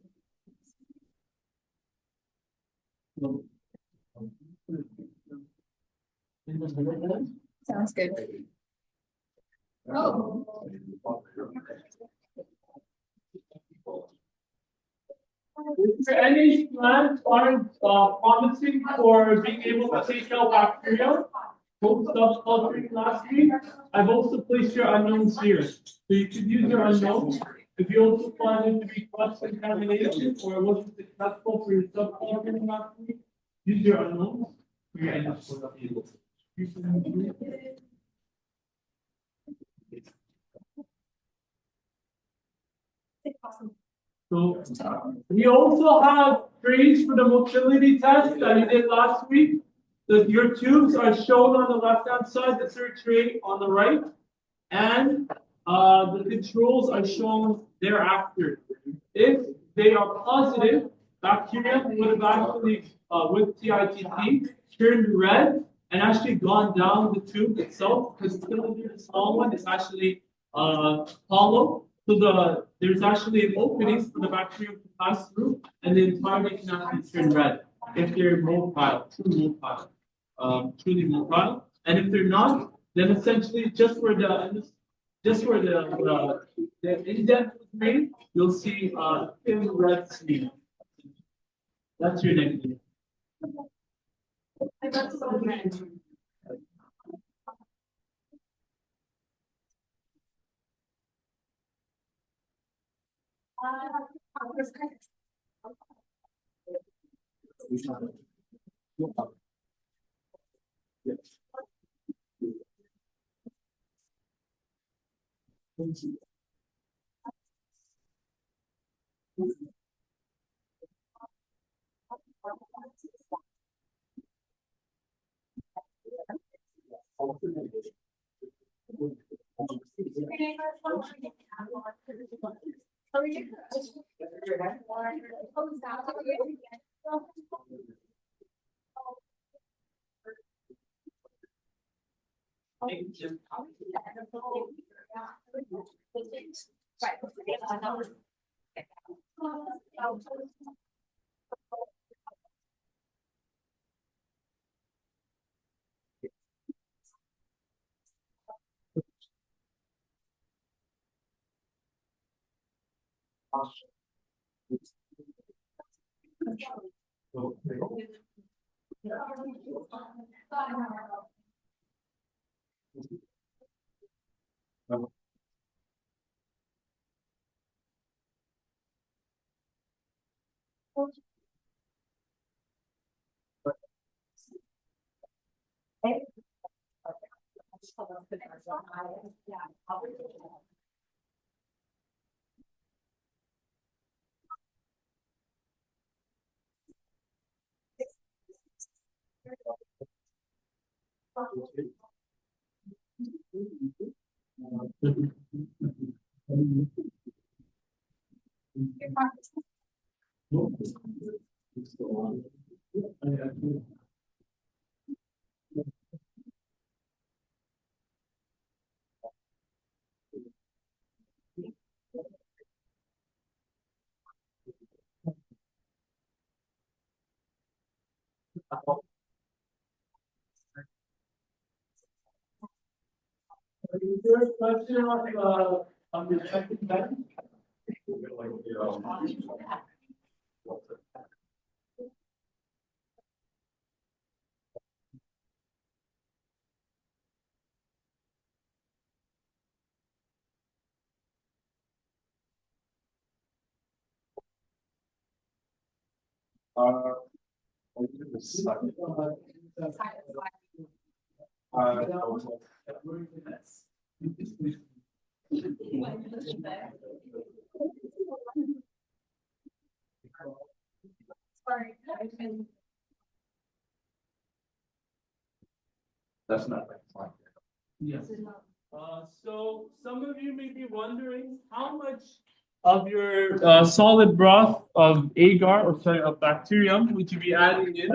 Sounds good. Oh. If any plants aren't promising for being able to take out bacteria, both subculturing last week, I've also placed your unknowns here. So you could use your unknowns. If you also find it to be cross contamination or it wasn't successful for your subculturing last week, use your unknowns for your endospore tables. So we also have trays for the motility test that you did last week. Your tubes are shown on the left-hand side, the third tray on the right, and the controls are shown thereafter. If they are positive, bacteria would have actually, with TITT, turned red and actually gone down the tube itself, because the small one is actually hollow. So there's actually an opening for the bacteria to pass through, and the entirety can actually turn red if they're mobile, truly mobile. And if they're not, then essentially just where the indent was made, you'll see thin red smear. That's your negative. Is there a question on the second bed? That's not right. Yes. So some of you may be wondering how much of your solid broth of agar, or sorry, of bacterium, would you be adding in?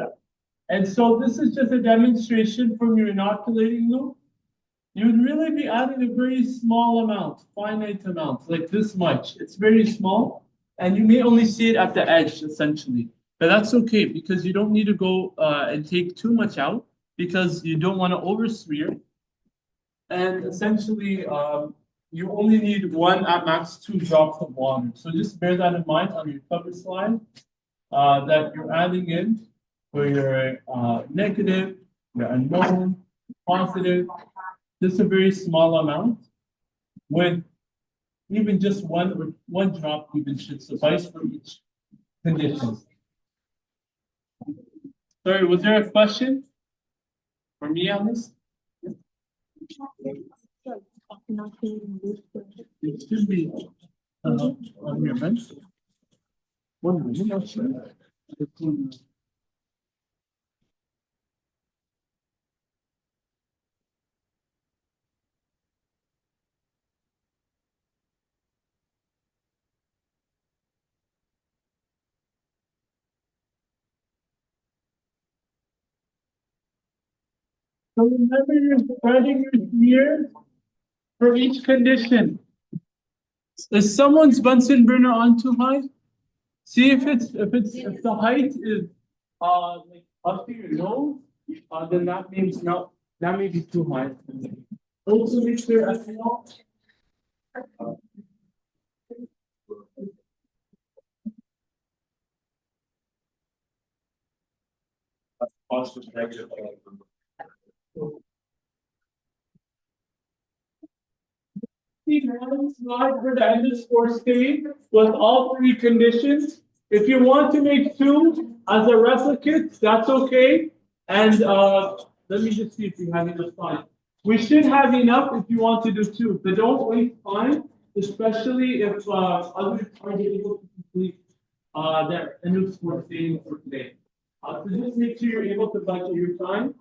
And so this is just a demonstration from your inoculating loop. You would really be adding a very small amount, finite amount, like this much. It's very small, and you may only see it at the edge, essentially. But that's okay, because you don't need to go and take too much out, because you don't want to oversmear. And essentially, you only need 1 at max 2 drops of water. So just bear that in mind on your cover slide, that you're adding in for your negative, your unknown, positive. Just a very small amount, with even just one drop even should suffice for each condition. Sorry, was there a question for me on this? It should be on your bench. 1 minute, I'll show you. So remember, you're spreading your smear for each condition. Is someone's Bunsen burner on too high? See if the height is like up to your nose, then that means no, that may be too high. Also make sure ethanol. Positive, negative. One slide for the endospore stage with all 3 conditions. If you want to make 2 as a replicate, that's okay. And let me just see if we have enough time. We should have enough if you want to do 2, but don't waste time, especially if others aren't able to complete their endospore stage for today. So just make sure you're able to budget your time.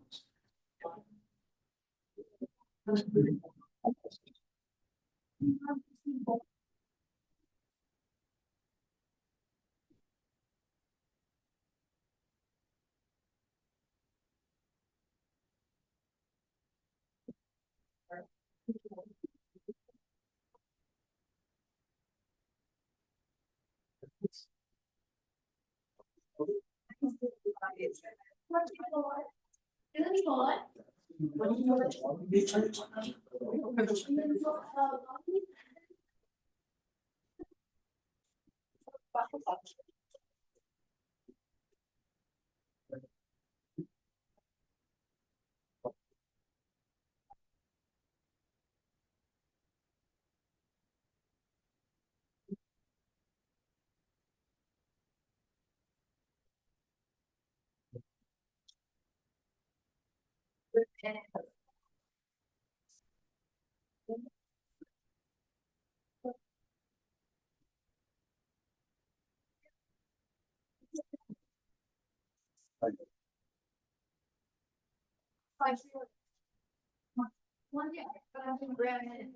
One day, but I'm gonna grab it.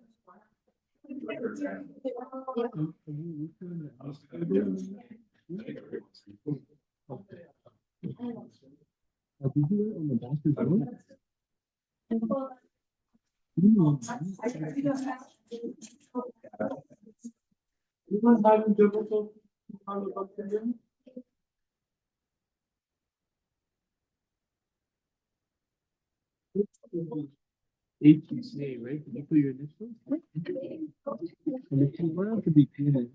HCA, right? Can you put your initials? And if you want to be clean.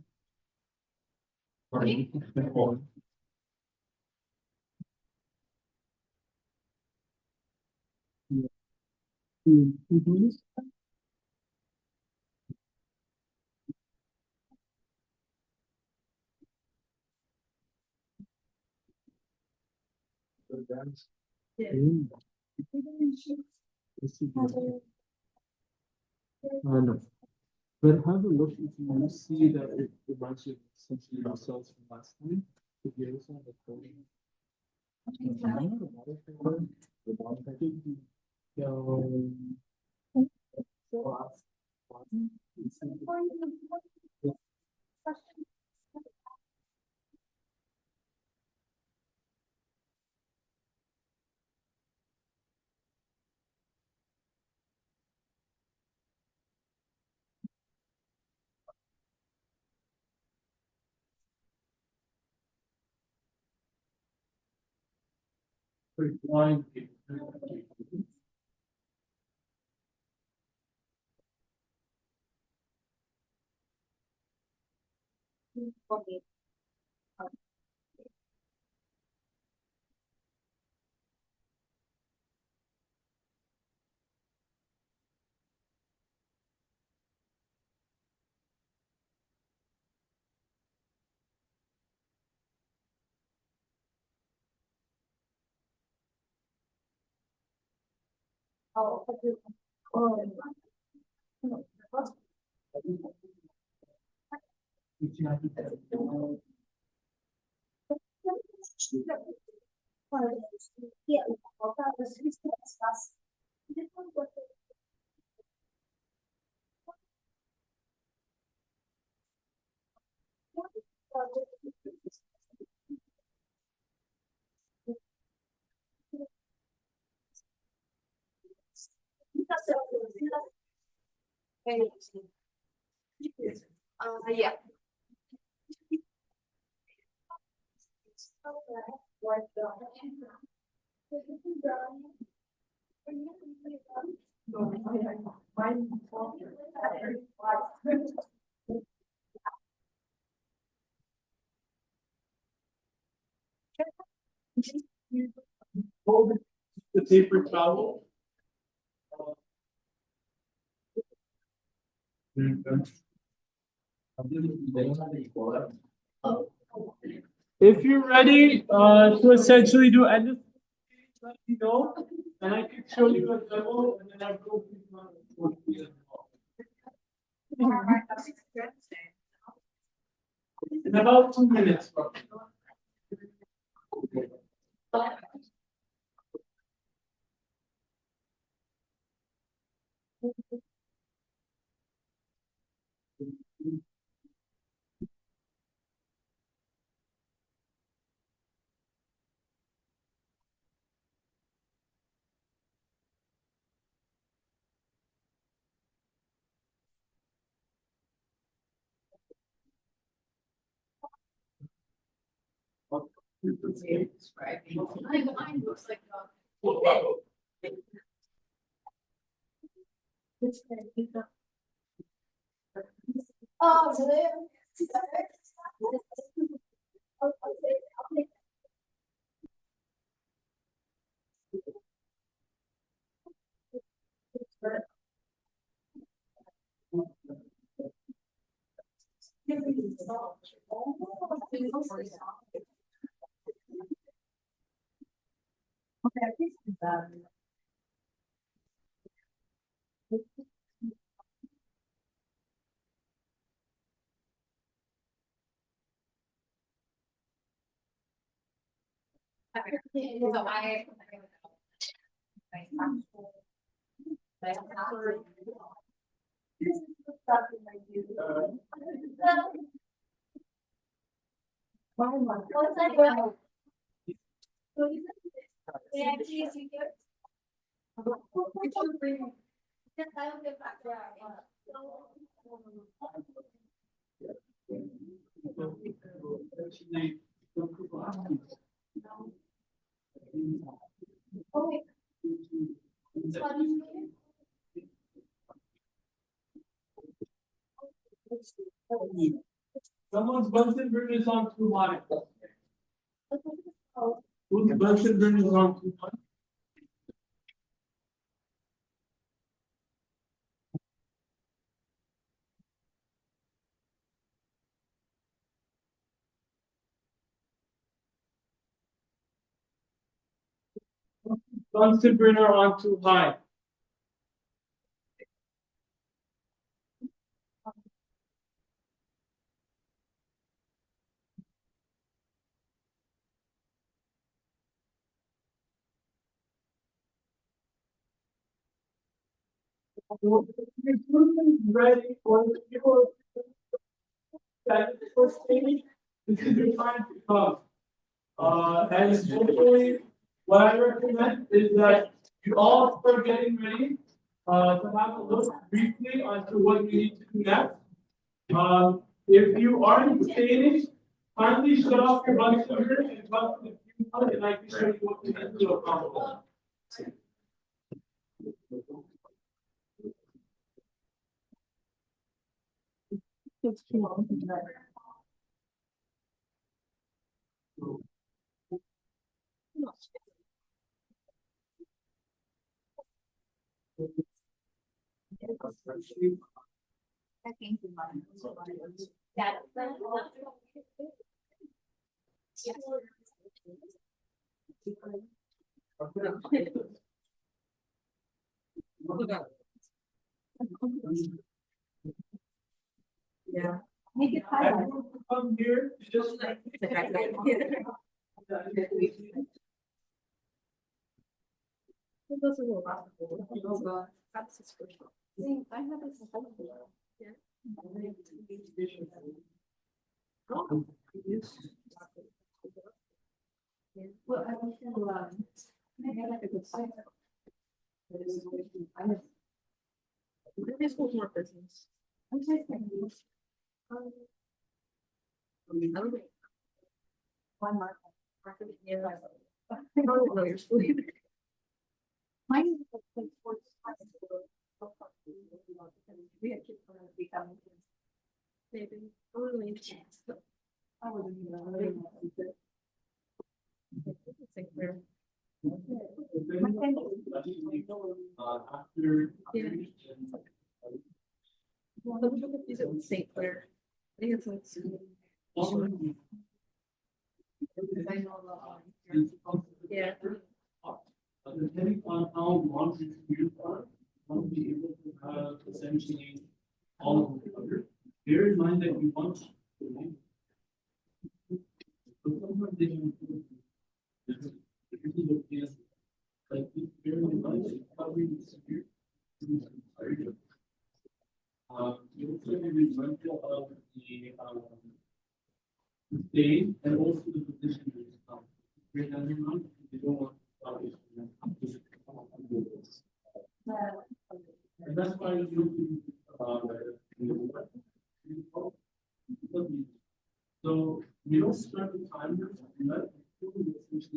No. But have a look if you see that it reminds you essentially of cells from last time. If you also have a coding. Blind. Yeah. Hold the paper towel. If you're ready to essentially do endoscopy, let me know, and I can show you a demo, and then I'll go in about 2 minutes. Mine looks like oh, really? So Someone's Bunsen burner is on too high. Whose Bunsen burner is on too high? Bunsen burner on too high. Ready for the people that first stage. This is your time to come. And hopefully, what I recommend is that you all start getting ready to have a look briefly onto what you need to do next. If you aren't staged, kindly shut off your bunch sugar and come to the queue and I can show you what you need to accomplish. Yeah. Make it high. Everyone who come here, just like Those are little basketball. That's just for sure. See, I have this. Yeah. Well, I want to, I had like a good site. This was more business. I'm taking these. One mark. Yeah. I don't know your school either. Mine is like sports. We have kids going to be coming. Maybe. I would really chance. I wouldn't even know. Think we're. Well, look at these at St. Clair. I think it's like. Yeah. Depending on how long your commute are, you'll be able to have essentially all of the covered. Bear in mind that you want to. Like, bear in mind that covering the severe. You also be mindful of the state and also the position. Bear that in mind, you don't want. And that's why you so we don't start the timer essentially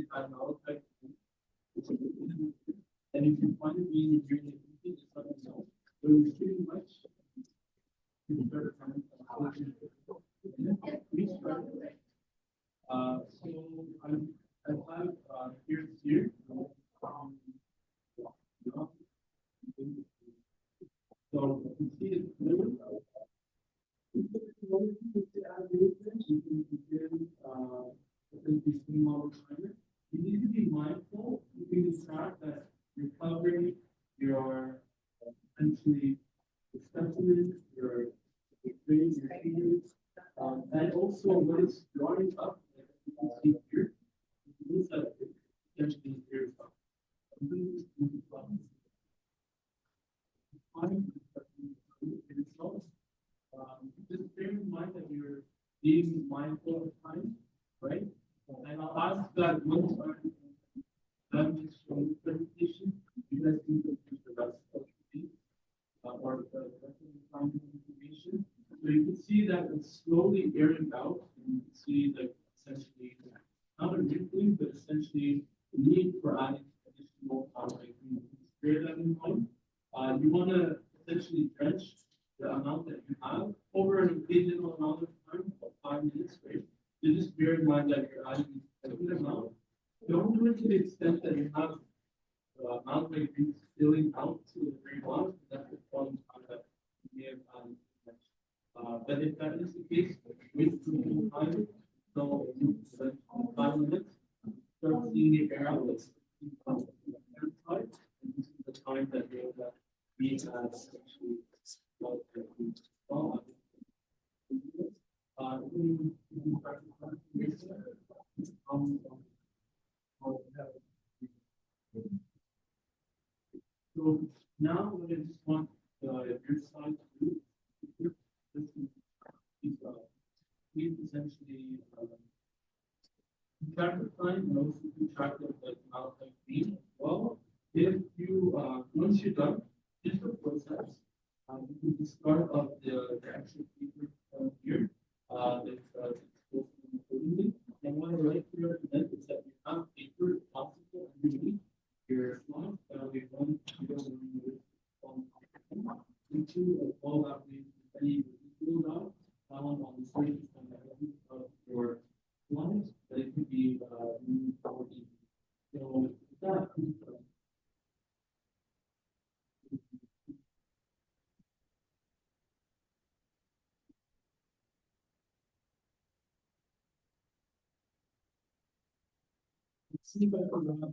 type. And if you find it being during the meeting, it's not yourself. So it's pretty much you start the timer. So I have here. So you see it clearly. You need to be mindful. You can track that you're covering your essentially specimens, your fingers, and also what is drawing up. You can see here. It means that essentially here. time, results. Just bear in mind that you're being mindful of time, right? And I'll ask that once I'm done showing the presentation, you guys can use the rest of the or the rest of the time information. So you can see that it's slowly airing out, and you can see like essentially not a wrinkling, but essentially the need for adding additional like bear that in mind. You want to essentially drench the amount that you have over an occasional amount of time of 5 minutes, right? So just bear in mind that you're adding a good amount. Don't do it to the extent that you have the amount of things spilling out to the very bottom. That's the problem that you may have added too much. But if that is the case, wait for some time. So, 5 minutes, start seeing it air out. Let's and this is the time that we have actually so now what I just want your side to do is essentially track the time and also keep track of the amount of beam. Well, if you once you're done, just the process. You can discard of the actual paper here. That's supposed to be accordingly. And what I like here is that you have paper possible underneath your slot. We want to go into a wall that we any filled out on the surface of your lines, but it could be so that see if I can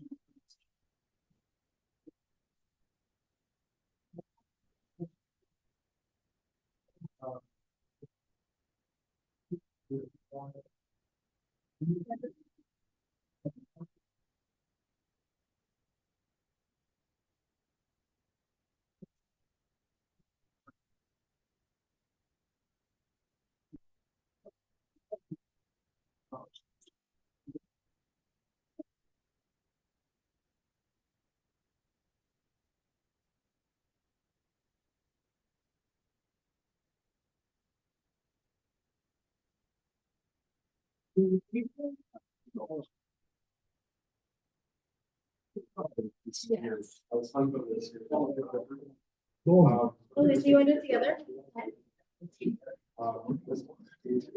I was talking about this here. Okay, so you want to do it together? This one.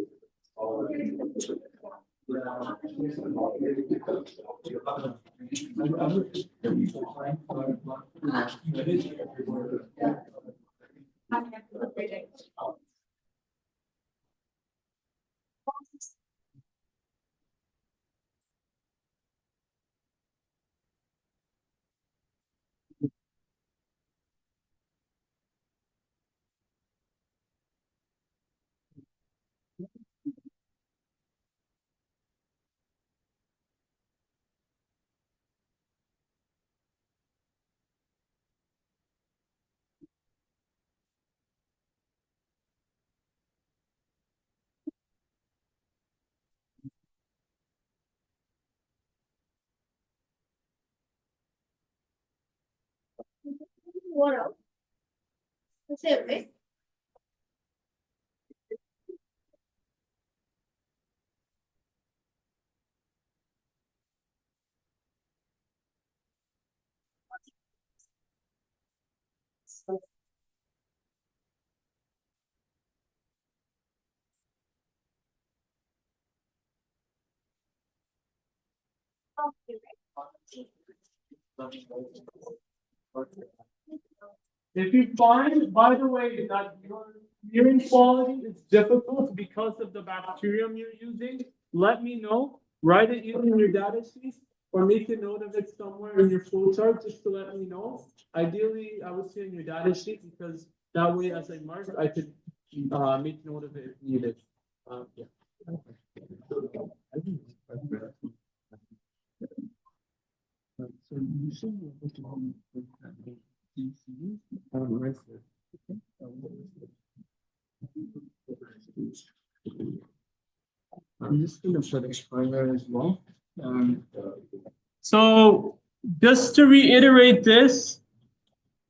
What else? That's it, right? if you find, by the way, that your hearing quality is difficult because of the bacterium you're using, let me know. Write it either in your data sheet or make a note of it somewhere in your flowchart just to let me know. Ideally, I would say in your data sheet because that way, as I marked, I could make note of it if needed. Yeah. So you should be able to I'm just going to put expirer as well. So just to reiterate this,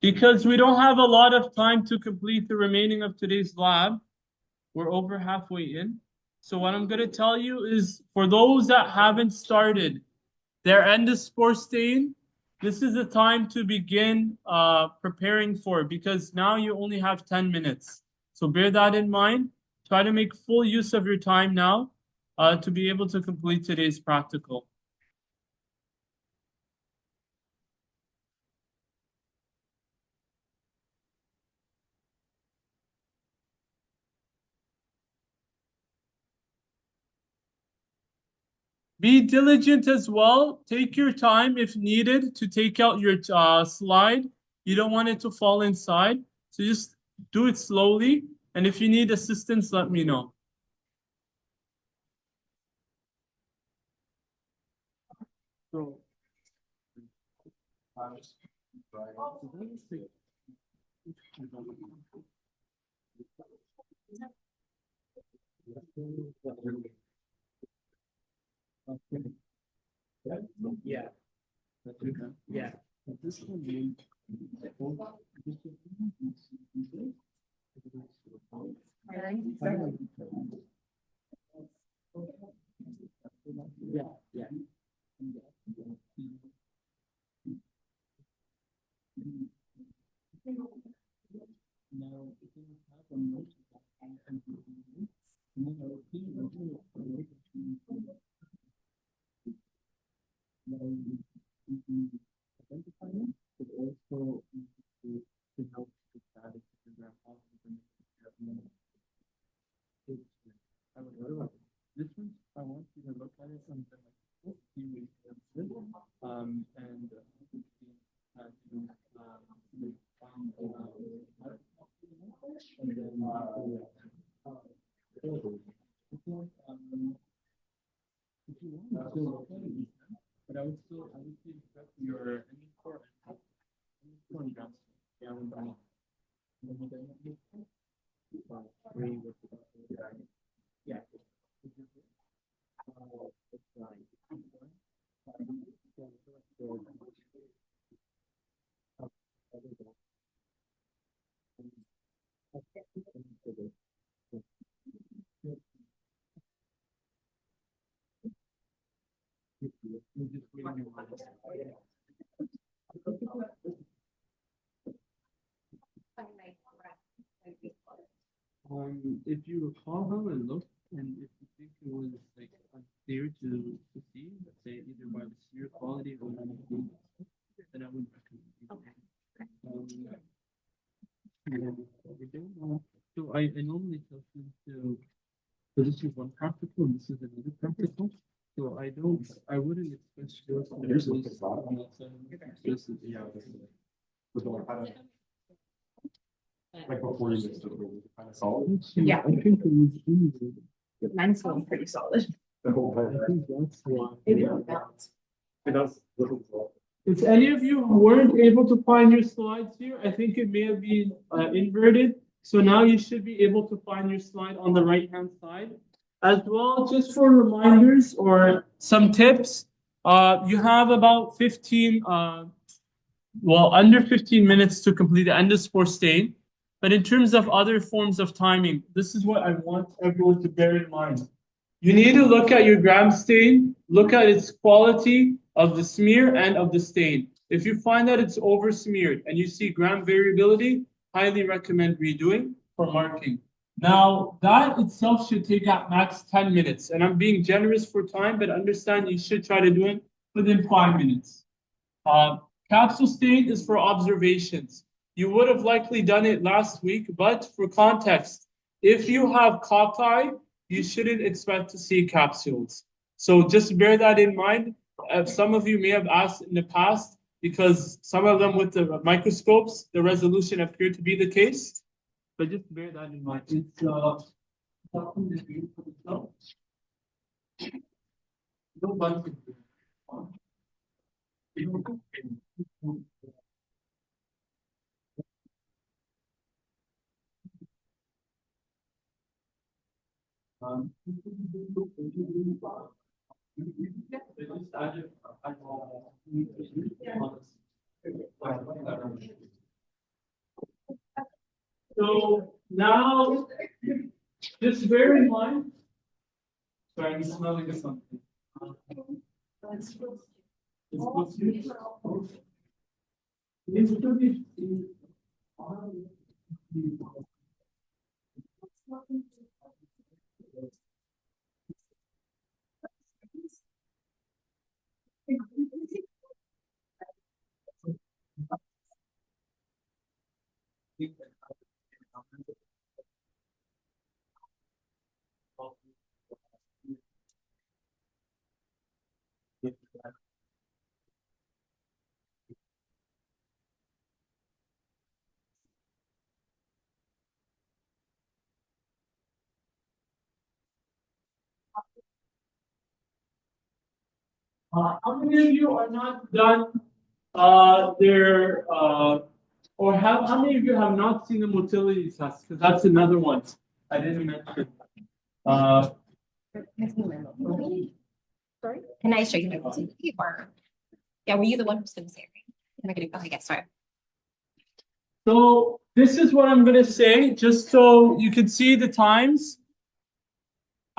because we don't have a lot of time to complete the remaining of today's lab, we're over halfway in. So what I'm going to tell you is for those that haven't started their endospore stain, this is the time to begin preparing for it because now you only have 10 minutes. So bear that in mind. Try to make full use of your time now to be able to complete today's practical. Be diligent as well. Take your time if needed to take out your slide. You don't want it to fall inside. So just do it slowly. And if you need assistance, let me know. So, yeah. Yeah. This one yeah, yeah. But also to help the status figure out how to I would go to this one. I want you to look at it and then see what you can do. And if you want, still but I would say your core yeah. If you recall how it looked, and if you think it was like unclear to see, let's say either by the smear quality or by the food, then I would recommend. So I normally tell students to. So this is one practical, and this is another practical. So I wouldn't expect those to Here's be what it's about. this is Yeah. Like before you mixed it, it was kind of solid. Yeah. I think it was easy. Mine's feeling pretty solid. The whole I time. think that's why. Maybe it'll balance. It does. Look at the- If any of you weren't able to find your slides here, I think it may have been inverted. So now you should be able to find your slide on the right-hand side. As well, just for reminders or some tips, you have about 15, under 15 minutes to complete the endospore stain. But in terms of other forms of timing, this is what I want everyone to bear in mind. You need to look at your gram stain, look at its quality of the smear and of the stain. If you find that it's over smeared and you see gram variability, highly recommend redoing for marking. Now, that itself should take at max 10 minutes. And I'm being generous for time, but understand you should try to do it within 5 minutes. Capsule stain is for observations. You would have likely done it last week, but for context, if you have cockeye, you shouldn't expect to see capsules. So just bear that in mind. Some of you may have asked in the past, because some of them with the microscopes, the resolution appeared to be the case. But just bear that in mind. It's something that you put it up. No bunting. So now, just bear in mind. Sorry, I'm smelling something. It's supposed to be. It's to be. How many of you are not done or how many of you have not seen the motility test? Because that's another one I didn't mention. Sorry? Can I show you my motility or? Yeah, were you the one who's going to say it? Am I going to go? Yes, sorry. So this is what I'm going to say, just so you can see the times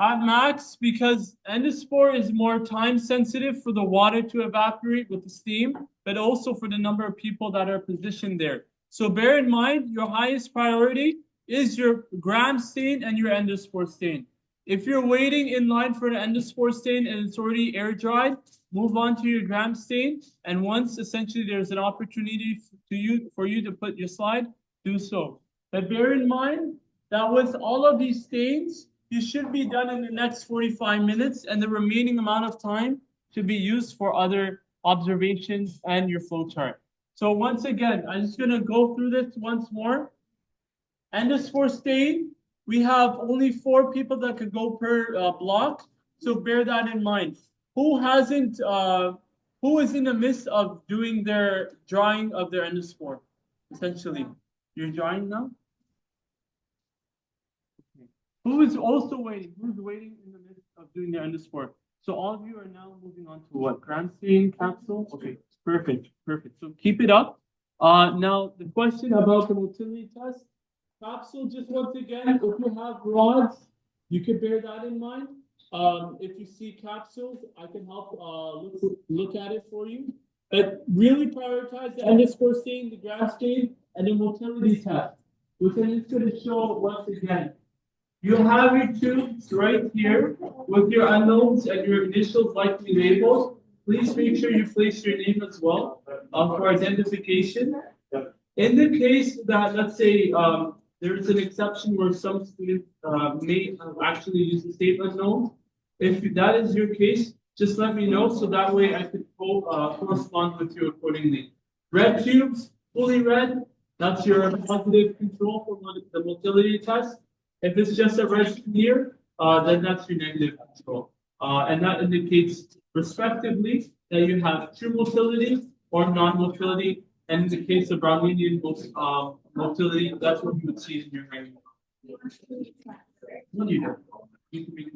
at max, because endospore is more time sensitive for the water to evaporate with the steam, but also for the number of people that are positioned there. So bear in mind, your highest priority is your gram stain and your endospore stain. If you're waiting in line for the endospore stain and it's already air dried, move on to your gram stain. And once essentially there's an opportunity for you to put your slide, do so. But bear in mind that with all of these stains, you should be done in the next 45 minutes, and the remaining amount of time should be used for other observations and your flow chart. So once again, I'm just going to go through this once more. Endospore stain, we have only 4 people that could go per block, so bear that in mind. Who is in the midst of doing their drying of their endospore? Essentially, you're drying now? Who is also waiting? Who's waiting in the midst of doing their endospore? So all of you are now moving on to what? Gram stain capsule? Okay, perfect, perfect. So keep it up. Now the question about the motility test. Capsule, just once again, if you have rods, you can bear that in mind. If you see capsules, I can help look at it for you. But really prioritize the endospore stain, the gram stain, and the motility test, which then is going to show once again. You have your tubes right here with your unknowns and your initials likely labeled. Please make sure you place your name as well for identification. In the case that, let's say, there's an exception where some students may actually use the state unknown. If that is your case, just let me know so that way I could correspond with you accordingly. Red tubes, fully red, that's your positive control for the motility test. If it's just a red clear, then that's your negative control. And that indicates respectively that you have true motility or non-motility. And in the case of Brownian motility, that's what you would see in your hand. What do you know? You can be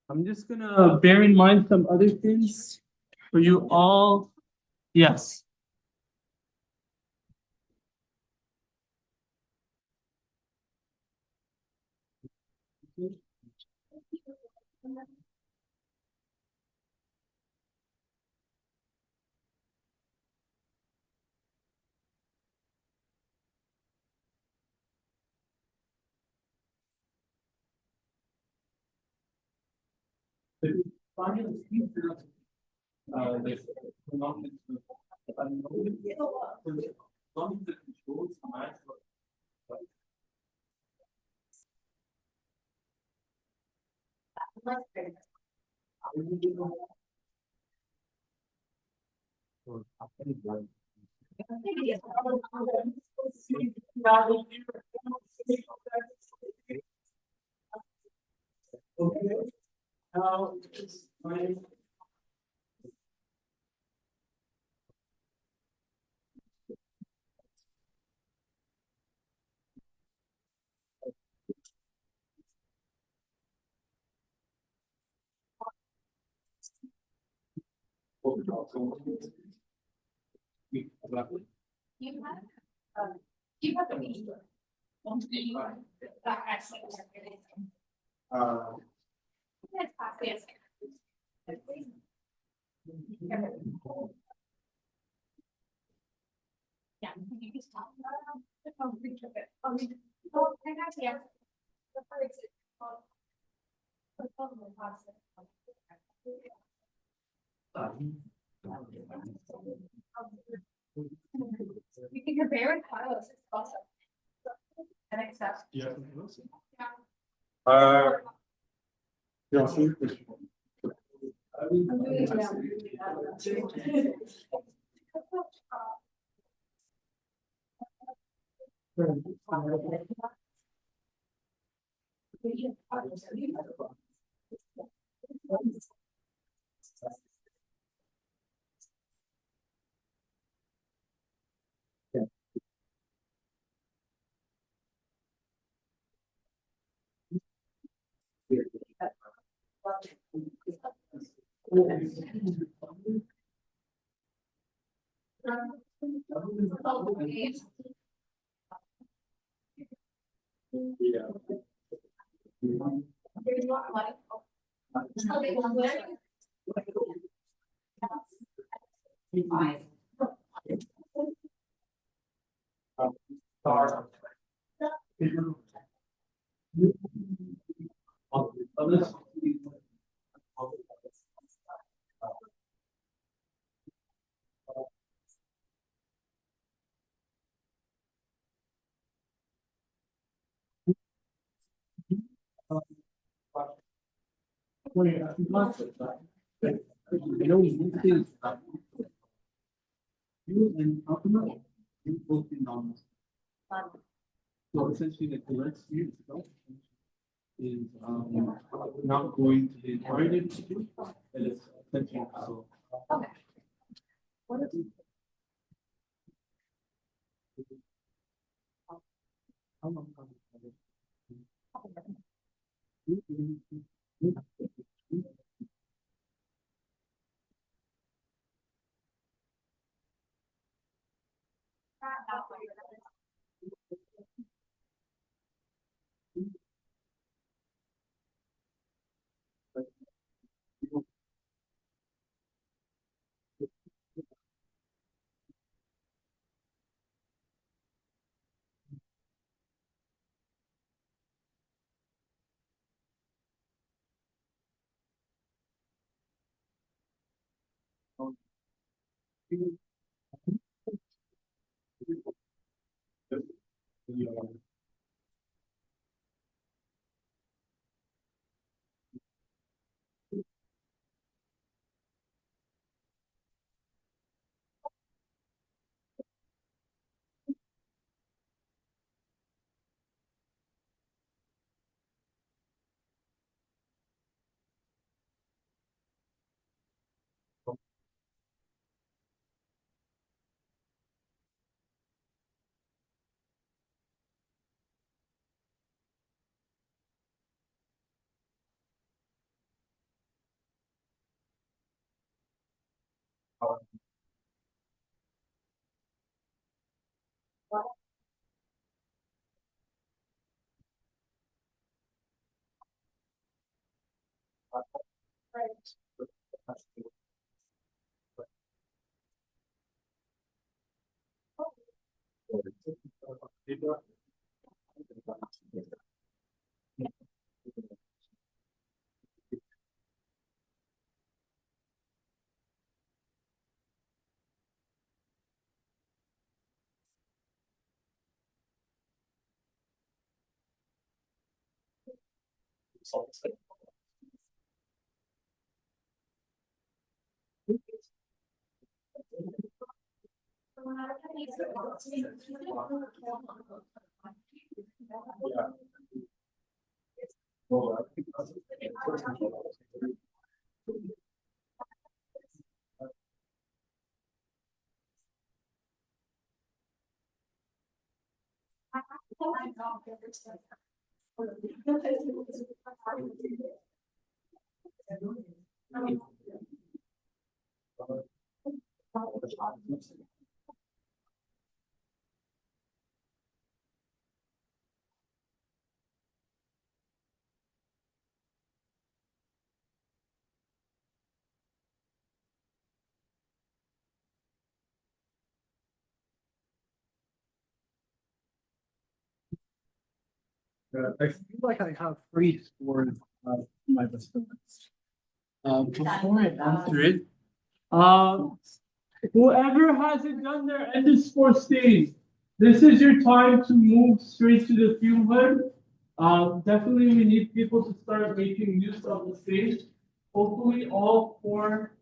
I'm just gonna bear in mind some other things for you all. Yes. You can compare it, it's awesome. And accept. Yeah. So essentially, the correct view itself is not going to the target institute, and it's essentially so. I feel like I have three scores of my response. Before I answer it, whoever hasn't done their endospore stage, this is your time to move straight to the fume hood. Definitely we need people to start making use of the stage. Hopefully all four.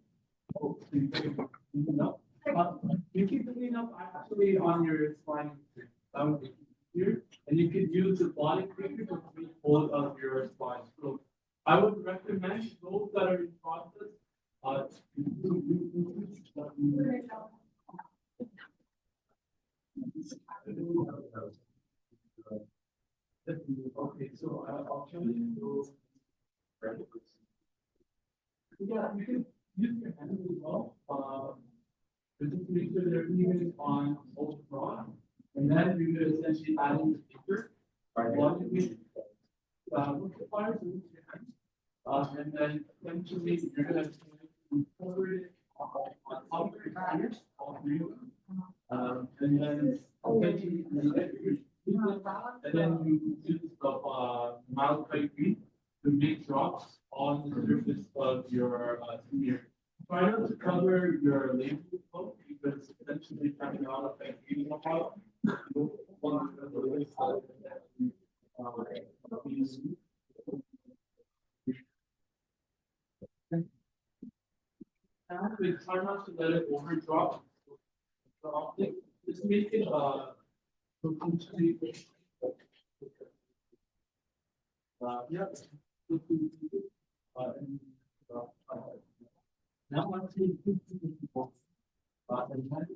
Oh, you can clean up actually on your spine. That would be here, and you could use the body clicker to take hold of your spine. So I would recommend those that are in process. Okay, so I'll show you. Yeah, you can use your hands as well. But just make sure they're even on both broad. And then you could essentially add in the speaker. One with the fires with your hands. And then eventually you're going to cover it on top of your fires, all three of them. And then eventually and then you use the mild type green to make drops on the surface of your smear. Try not to cover your label flow because essentially coming out of that green out. And we try not to let it overdrop. Just make it potentially yeah. Now once we and then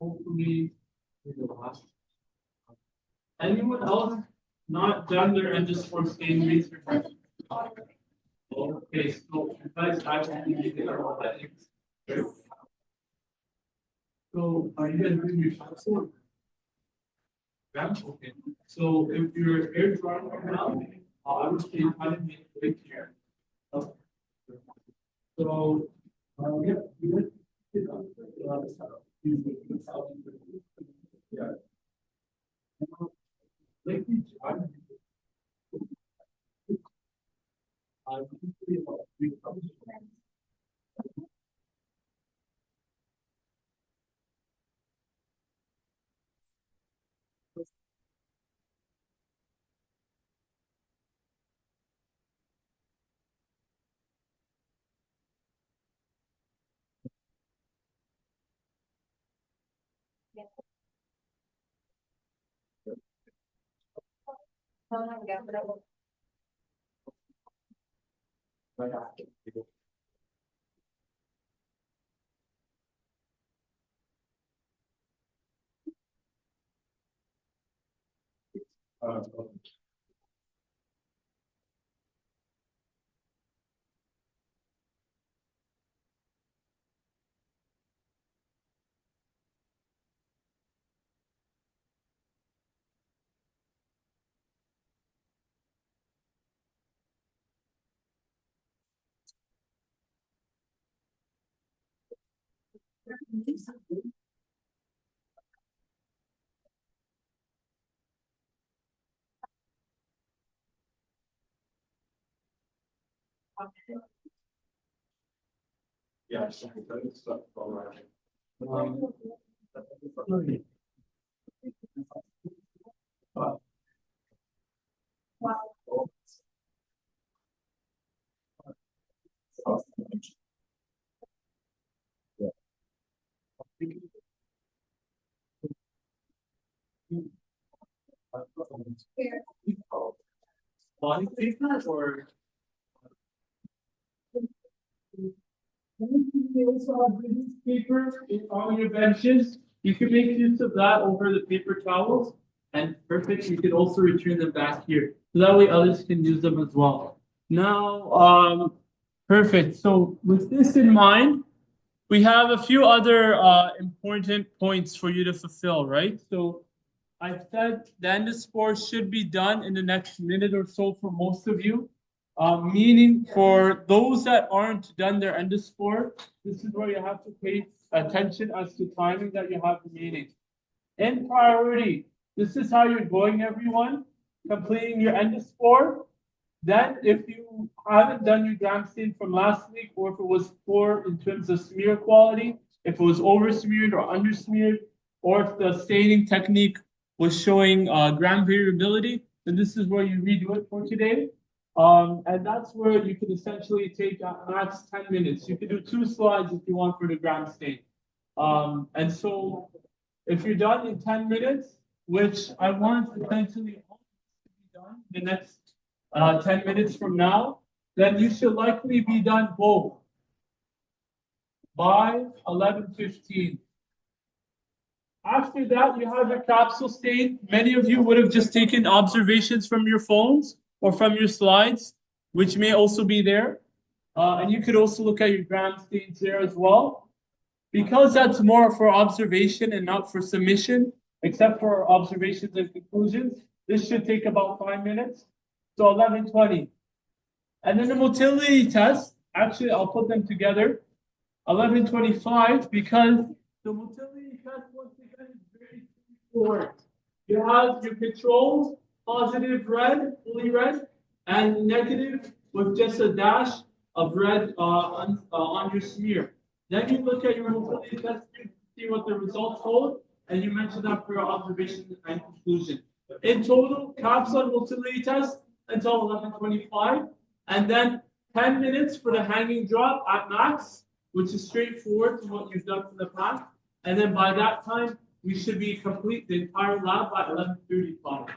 hopefully we will last. Anyone else not done their endospore stain research? Okay, so guys, I will be there. So are you guys doing your shot? Yeah, okay. So if you're air drying right now, I would say kind of make it here. So, yeah, yeah. Like yes, that's all right. Body paper or? You also have release paper on your benches. You can make use of that over the paper towels. And perfect, you can also return them back here. So that way others can use them as well. Now, perfect. So with this in mind, we have a few other important points for you to fulfill, right? So I said the endospore should be done in the next minute or so for most of you. Meaning for those that aren't done their endospore, this is where you have to pay attention as to timing that you have remaining. In priority, this is how you're going, everyone. Completing your endospore. Then, if you haven't done your gram stain from last week, or if it was poor in terms of smear quality, if it was over smeared or under smeared, or if the staining technique was showing gram variability, then this is where you redo it for today. And that's where you can essentially take max 10 minutes. You can do 2 slides if you want for the gram stain. And so if you're done in 10 minutes, which I want essentially to be done the next 10 minutes from now, then you should likely be done both by 11:15. After that, you have your capsule stain. Many of you would have just taken observations from your phones or from your slides, which may also be there. And you could also look at your gram stains there as well. Because that's more for observation and not for submission, except for observations and conclusions, this should take about 5 minutes. So 11:20. And then the motility test, actually, I'll put them together. 11:25, because the motility test, once again, is very straightforward. You have your controls, positive red, fully red, and negative with just a dash of red on your smear. Then you look at your motility test to see what the results hold, and you mention that for your observation and conclusion. In total, capsule and motility test until 11:25, and then 10 minutes for the hanging drop at max, which is straightforward from what you've done in the past. And then by that time, we should be complete the entire lab by 11:35.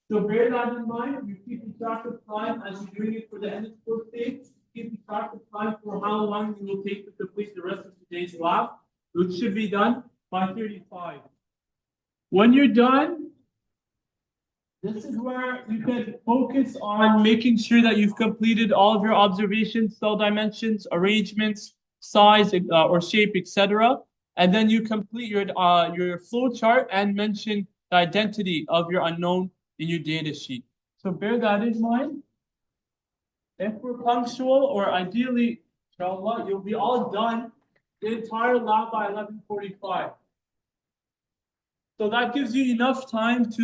So bear that in mind. You're keeping track of time as you're doing it for the end of the stage. Keeping track of time for how long you will take to complete the rest of today's lab, which should be done by 35. When you're done, this is where you can focus on making sure that you've completed all of your observations, cell dimensions, arrangements, size or shape, etc. And then you complete your flow chart and mention the identity of your unknown in your data sheet. So bear that in mind. If we're punctual, or ideally, inshallah, you'll be all done the entire lab by 11:45. So that gives you enough time to,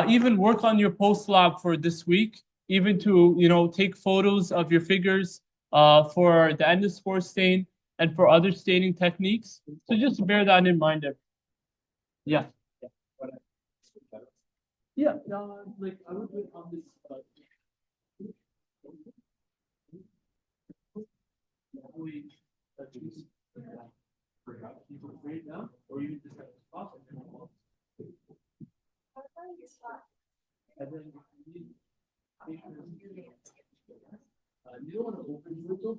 even work on your post lab for this week, even to, take photos of your figures for the endospore stain and for other staining techniques. So just bear that in mind. Yeah. Yeah. Like I would do it on this. Or you just have to stop and then you don't want to open the window,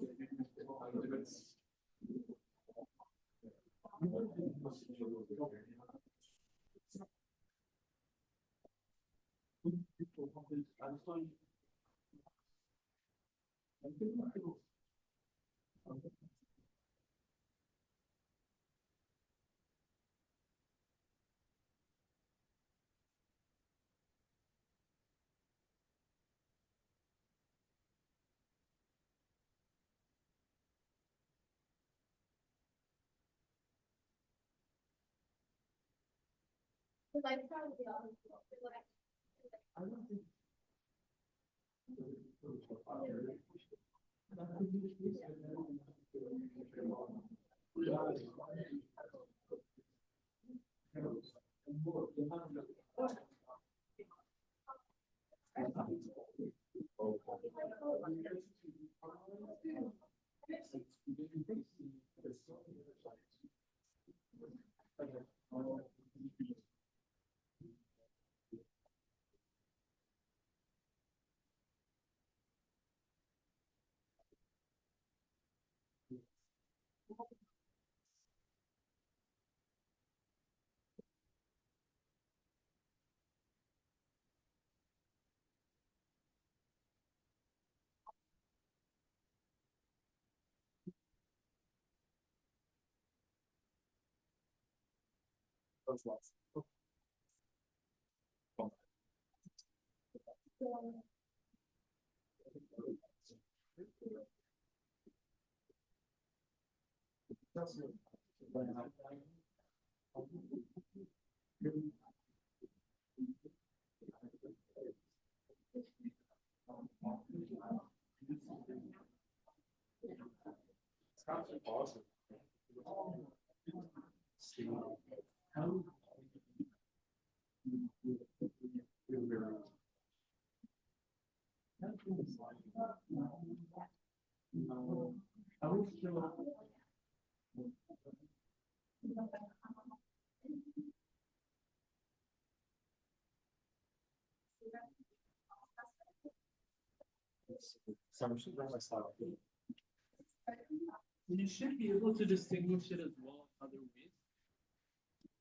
You should be able to distinguish it as well in other ways,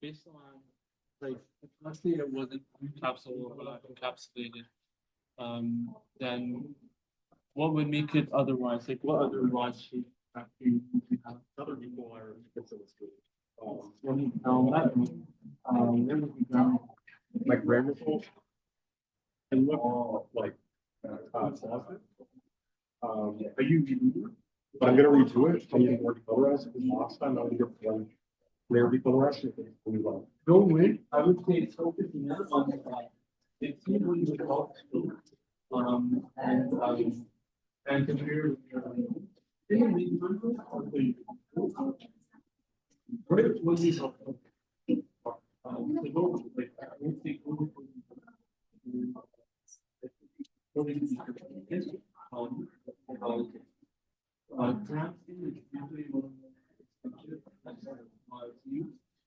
based on, like, if let's say it wasn't encapsulated, then what would make it otherwise? Like, what other raw shape factor would you have? Other people are considered good. There would be ground. Like grammatical. And look like closet. Are you reading it? But I'm gonna redo it. I'm gonna work colorized because last time I was going to rarely colorized. Don't wait. I would say it's focusing on it's equally with all and compare with your what is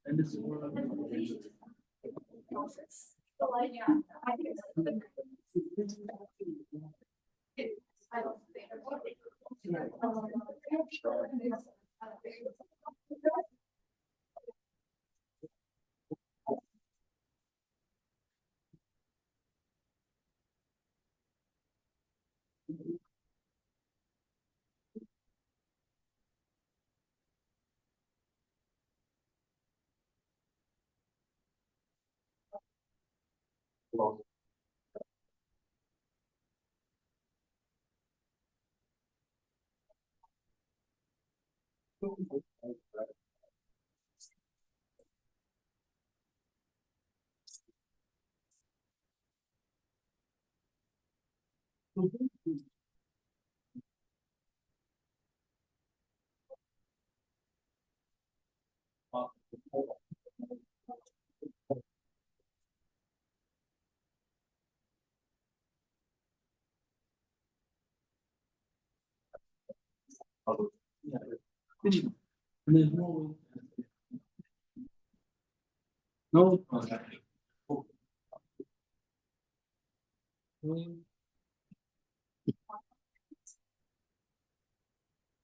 and this is where there's no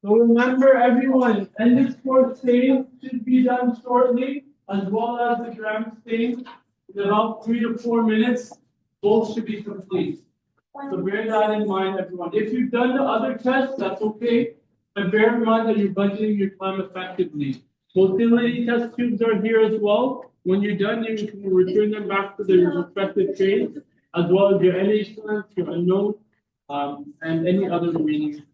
So remember everyone, endospore stain should be done shortly, as well as the gram stain in about 3 to 4 minutes. Both should be complete. So bear that in mind, everyone. If you've done the other tests, that's okay. But bear in mind that you're budgeting your time effectively. Motility test tubes are here as well. When you're done, you can return them back to their respective trays, as well as your NH plants, your unknown, and any other remaining.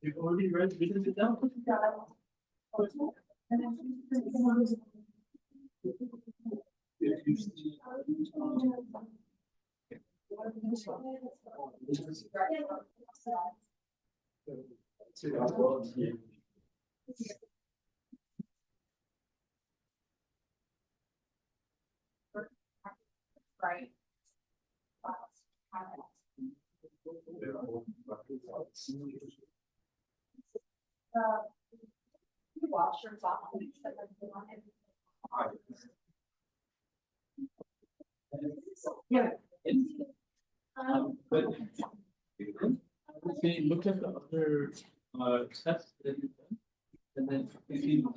You've already written it down? Right. Wash your Yeah. But okay, look at the other tests that you've done, and then if you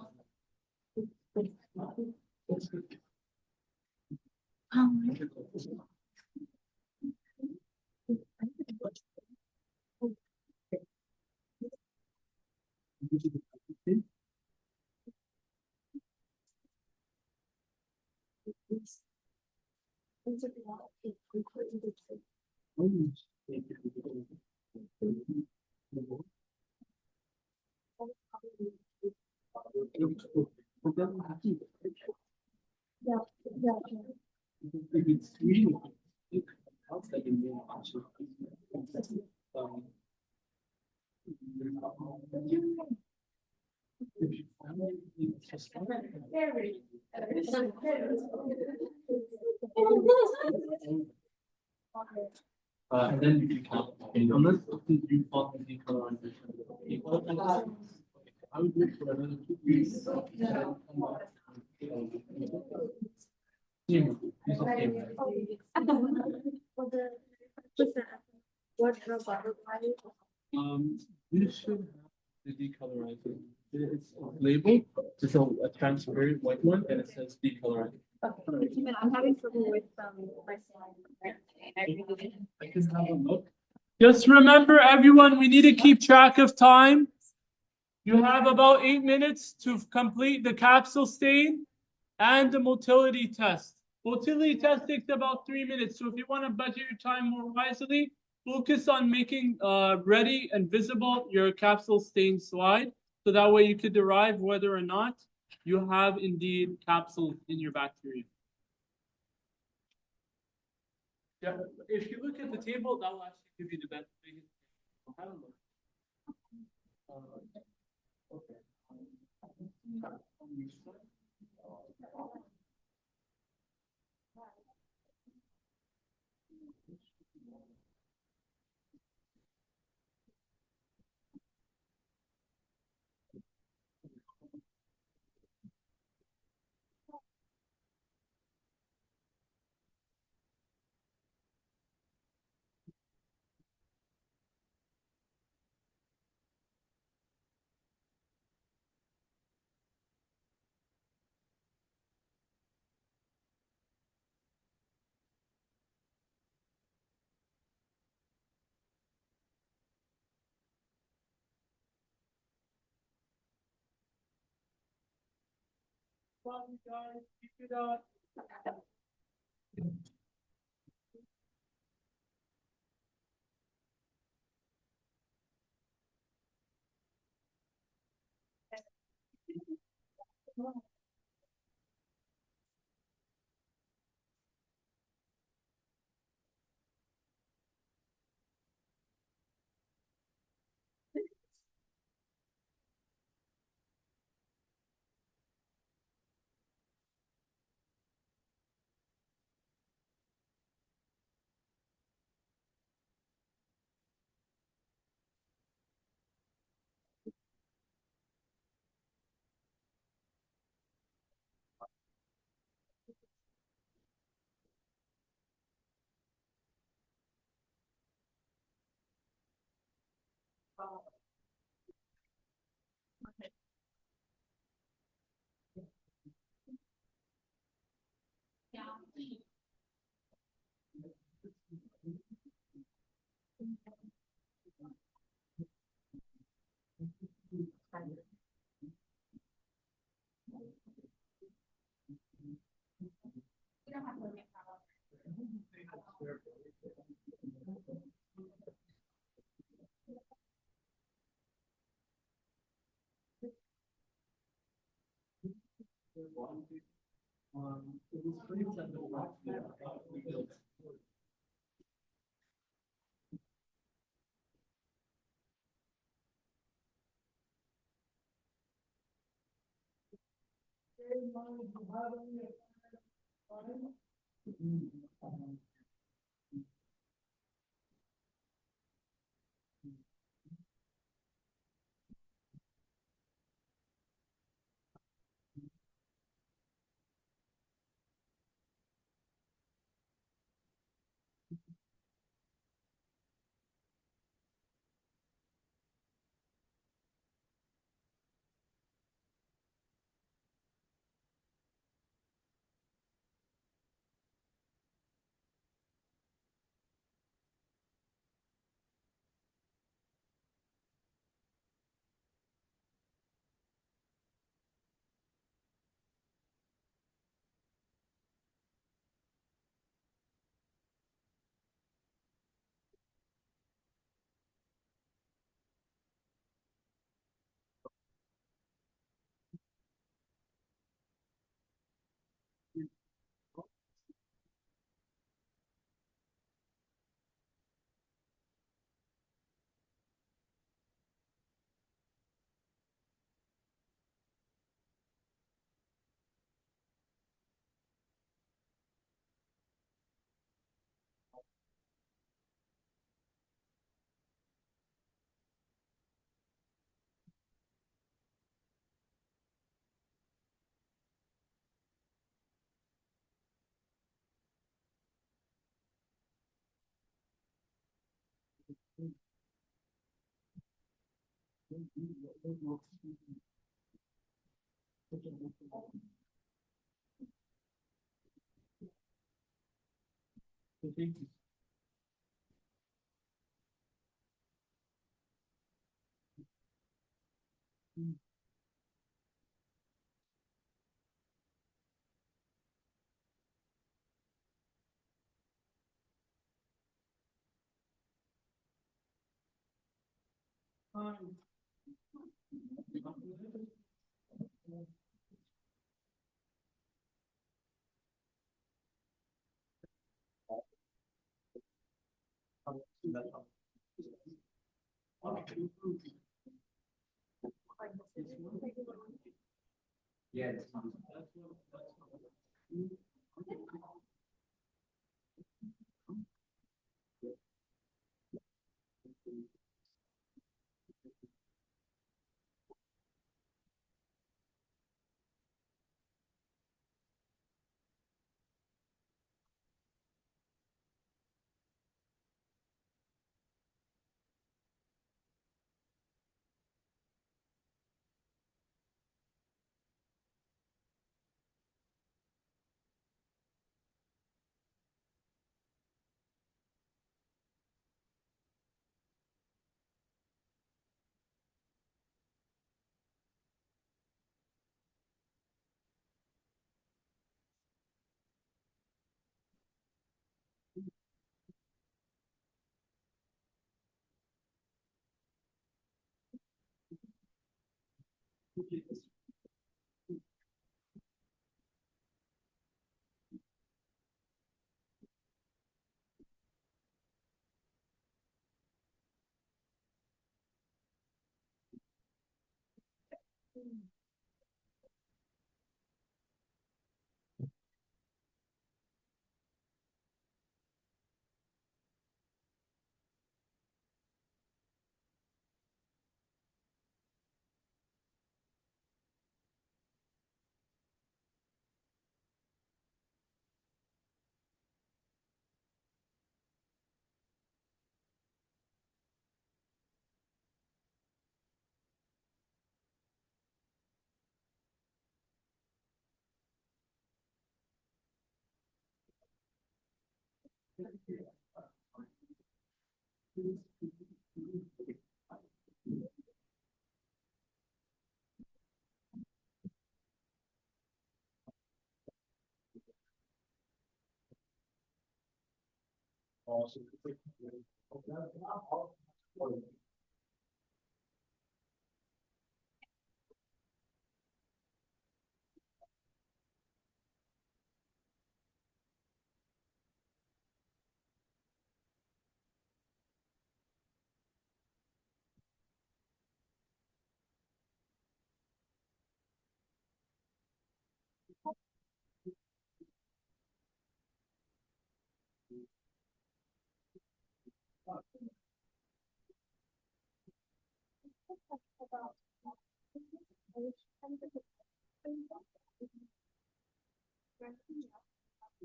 it's really helps that you and then you can count. Unless you follow the decolorization. I would wait for another 2 weeks. You should have the decolorizing. It's labeled. It's a transparent white one, and it says decolorizing. Okay, I'm having trouble with I can have a look. Just remember, everyone, we need to keep track of time. You have about 8 minutes to complete the capsule stain and the motility test. Motility test takes about 3 minutes. So if you want to budget your time more wisely, focus on making ready and visible your capsule stain slide. So that way you could derive whether or not you have indeed capsules in your bacteria. Yeah, if you look at the table, that will actually give you the best thing. Have a look. Okay. Guys, keep it up.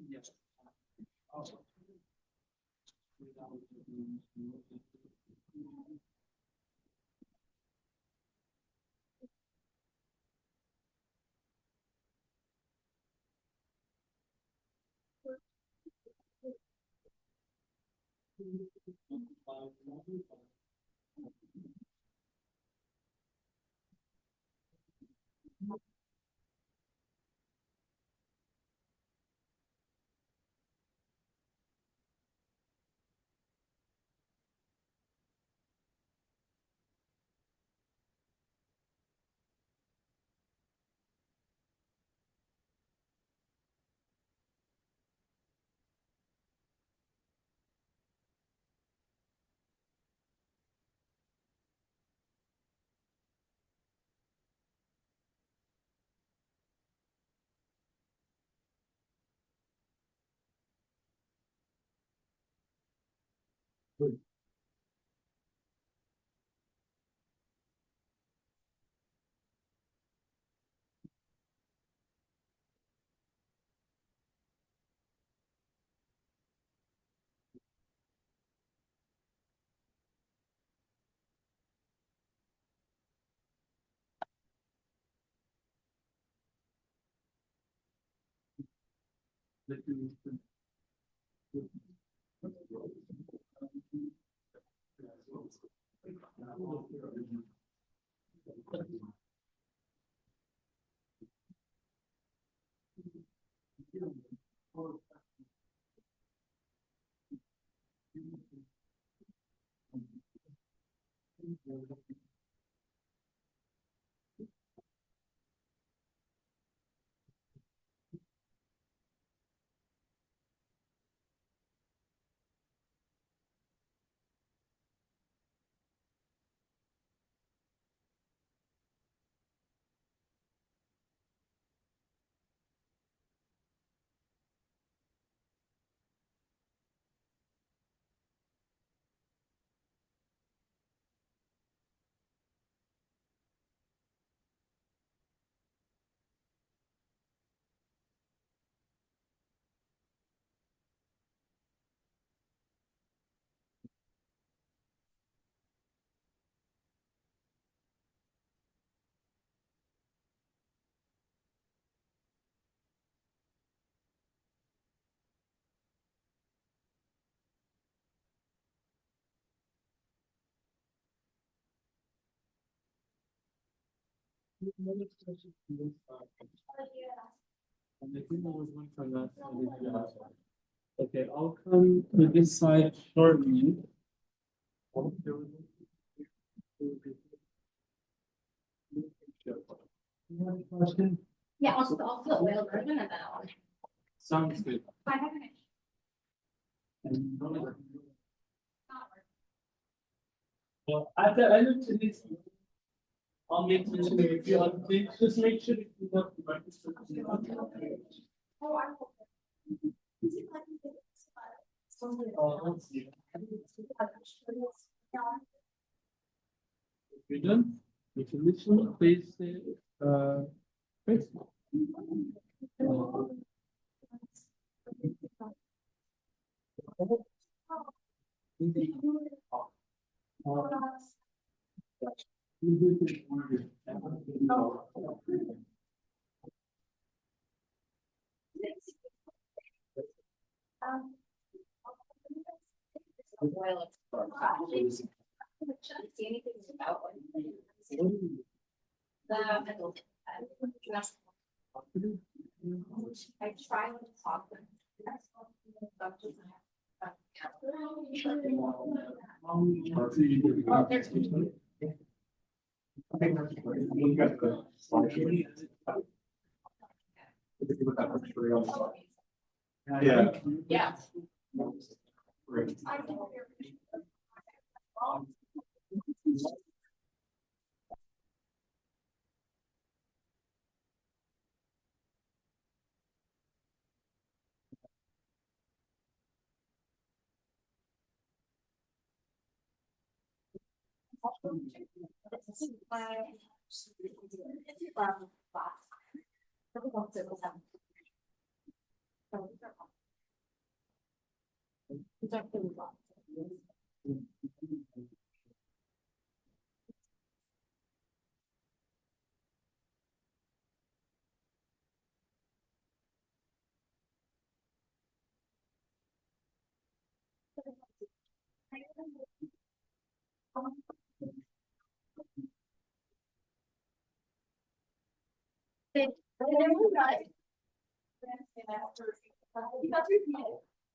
Yes. And I think there was one for that. Okay, I'll come to this side shortly. You have a question? Yeah, also the oil version of that one. Sounds good. I haven't. And well, at the end of today's, I'll make mention of a few other things. Just make sure you do not the microphone. Oh, I hope. Let's see. You're done? You can literally place it, place. Oil. See anything about I try to talk to Yeah. yeah.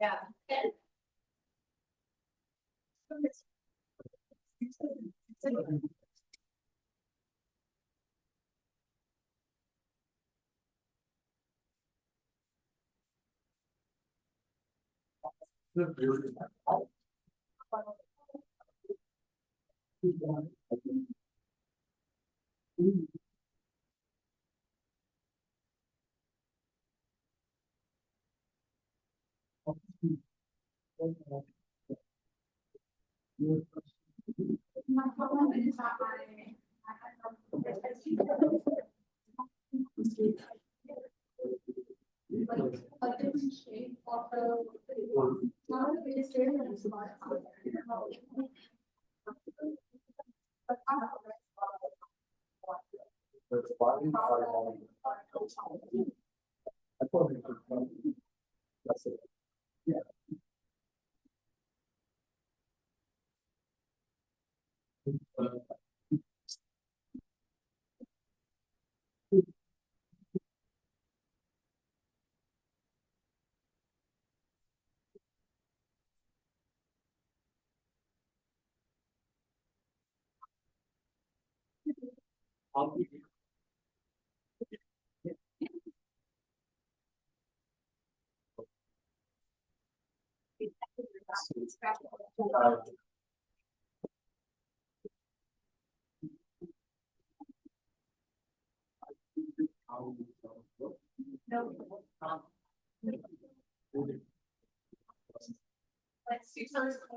Yeah.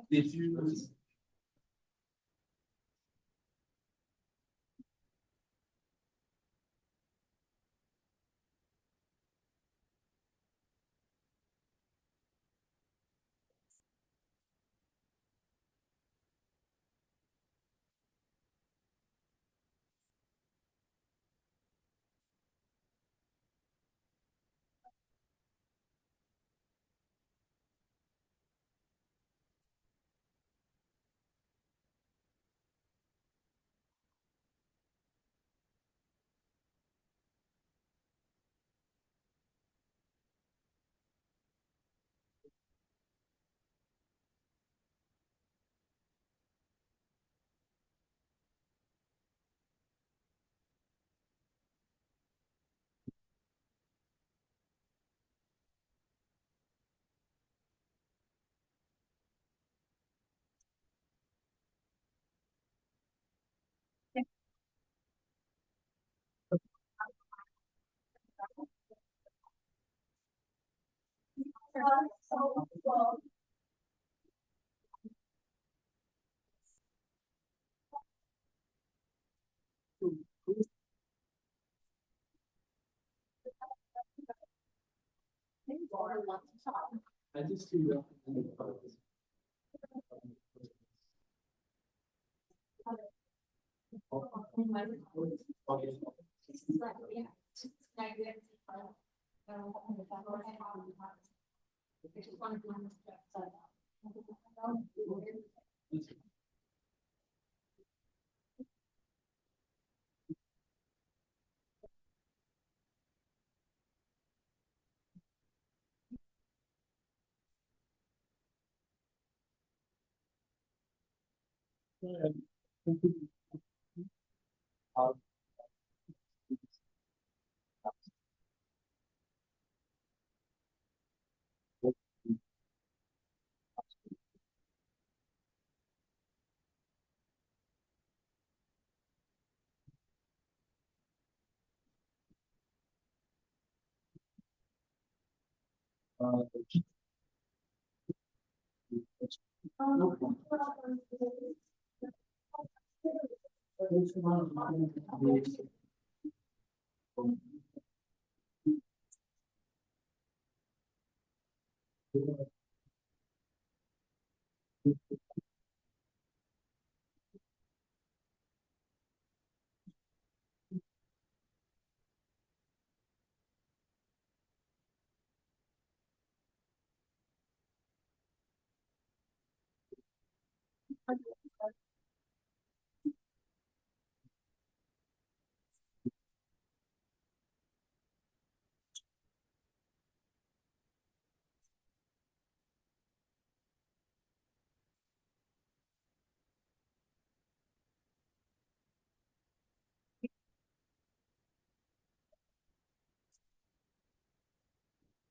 Did you? I just see that.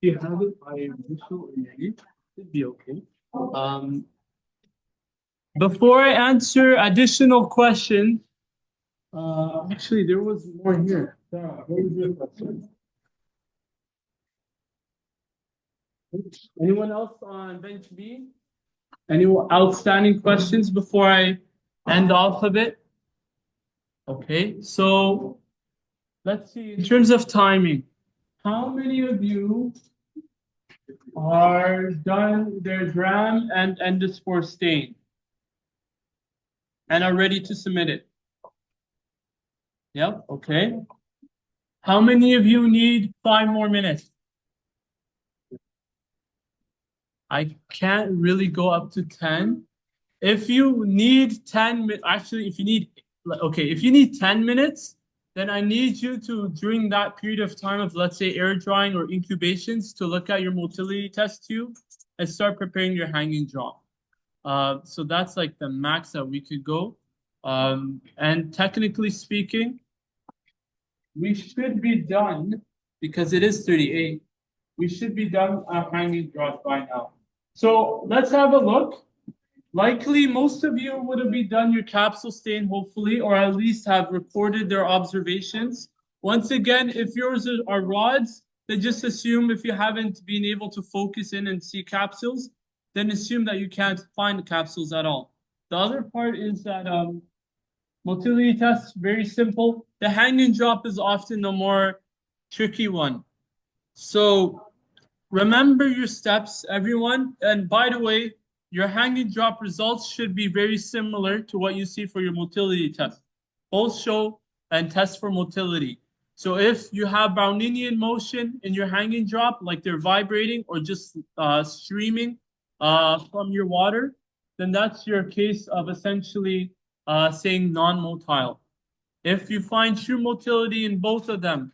You have it by visual already, should be okay. Before I answer additional questions, actually there was more here. Sarah, what was your question? Anyone else on bench B? Any outstanding questions before I end off a bit? Okay, so let's see, in terms of timing, how many of you are done their gram and endospore stain and are ready to submit it? Yep, okay. How many of you need 5 more minutes? I can't really go up to 10. If you need 10 minutes, actually, if you need 10 minutes, then I need you to, during that period of time of, let's say, air drying or incubations, to look at your motility test tube and start preparing your hanging jaw. So that's like the max that we could go. And technically speaking, we should be done, because it is 38, we should be done our hanging jaw by now. So let's have a look. Likely, most of you would have been done your capsule stain, hopefully, or at least have recorded their observations. Once again, if yours are rods, then just assume if you haven't been able to focus in and see capsules, then assume that you can't find capsules at all. The other part is that motility test, very simple. The hanging drop is often the more tricky one. So remember your steps, everyone. And by the way, your hanging drop results should be very similar to what you see for your motility test. Both show and test for motility. So if you have Browninian motion in your hanging drop, like they're vibrating or just streaming from your water, then that's your case of essentially saying non-motile. If you find true motility in both of them,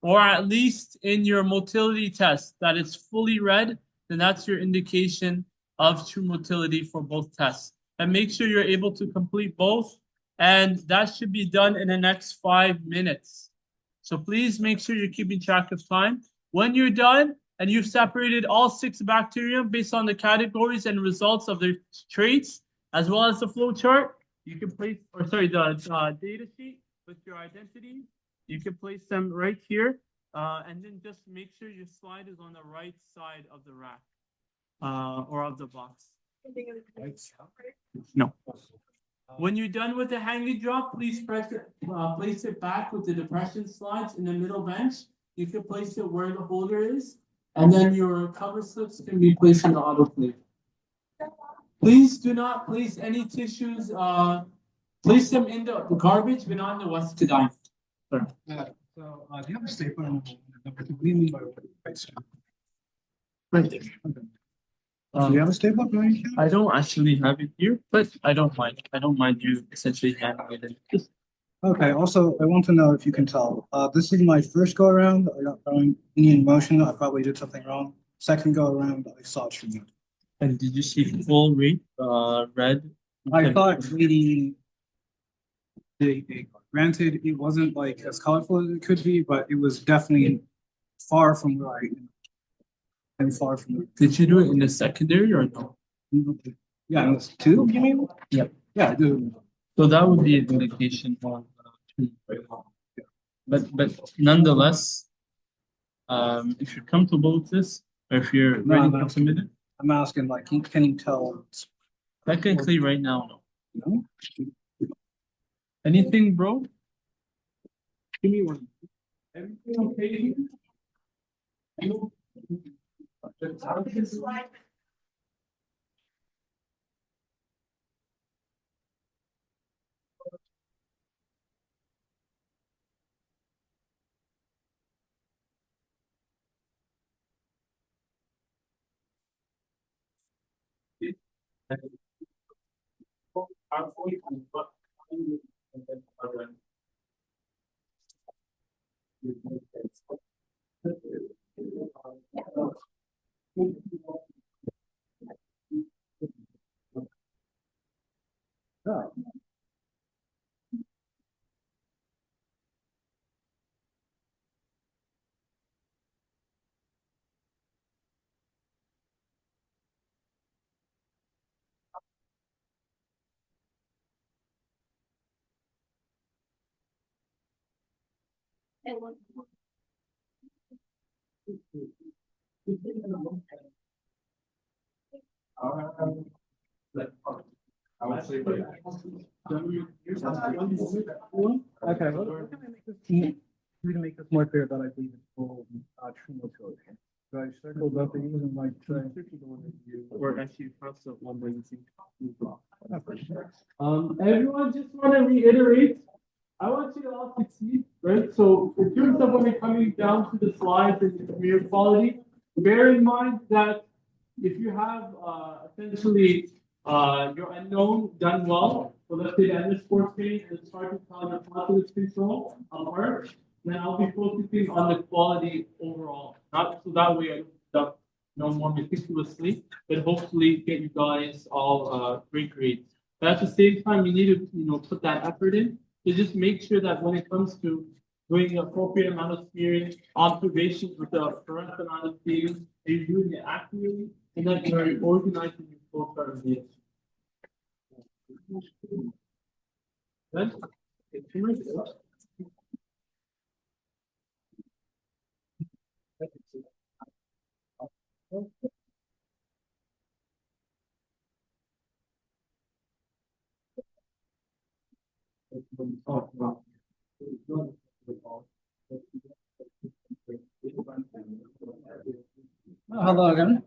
or at least in your motility test that it's fully red, then that's your indication of true motility for both tests. And make sure you're able to complete both, and that should be done in the next 5 minutes. So please make sure you're keeping track of time. When you're done and you've separated all 6 bacteria based on the categories and results of their traits, as well as the flow chart, you can place, or sorry, the data sheet with your identity. You can place them right here, and then just make sure your slide is on the right side of the rack or of the box. No. When you're done with the hanging drop, please place it back with the depression slides in the middle bench. You can place it where the holder is, and then your cover slips can be placed in the autoclave. Please do not place any tissues. Place them in the garbage, but not in the waste to dime. So, do you have a staple on what do you mean by Right there. do you have a staple going here? I don't actually have it here, but I don't mind. I don't mind you essentially handing it in. Just Okay, also, I want to know if you can tell. This is my first go around. I got Indian motion. I probably did something wrong. Second go around, I saw treatment. and did you see full rate red? I thought reading granted, it wasn't like as colorful as it could be, but it was definitely far from where I am. And far from it. Did you do it in the secondary or no? Yeah, it was 2, you mean? Yep. Yeah, I do. So that would be an indication on but nonetheless, if you're comfortable with this, or if you're ready to submit it, I'm asking, like, can you tell? technically right now, no. No? Anything, bro? Give me one. Everything okay? You? Okay, we can make this more clear that I believe it's full, true motility. So I circled up the using my tray. Or actually, cross the one where you see. Everyone, just want to reiterate. I want you to all succeed, right? So, in terms of when you're coming down to the slides and the premiere quality, bear in mind that if you have essentially your unknown done well, so let's say the endospores page and start to tell your populace control apart, then I'll be focusing on the quality overall. Not so that way I don't no more meticulously, but hopefully get you guys all great grades. But at the same time, you need to put that effort in to just make sure that when it comes to doing the appropriate amount of steering, observations with the correct amount of steering, you're doing it accurately, and that you're organizing your flow chart of the Good? Hello again.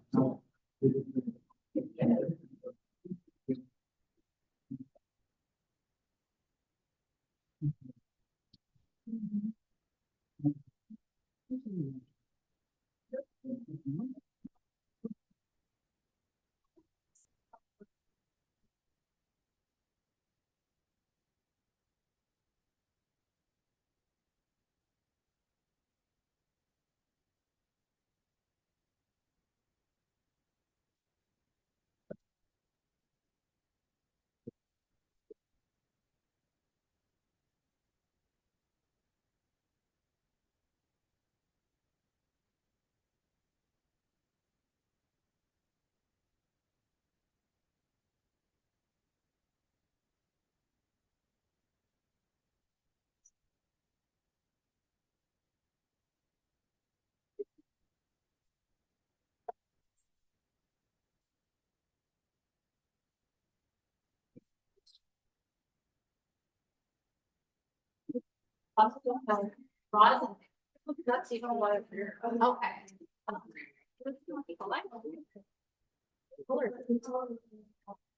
That's even what. Okay.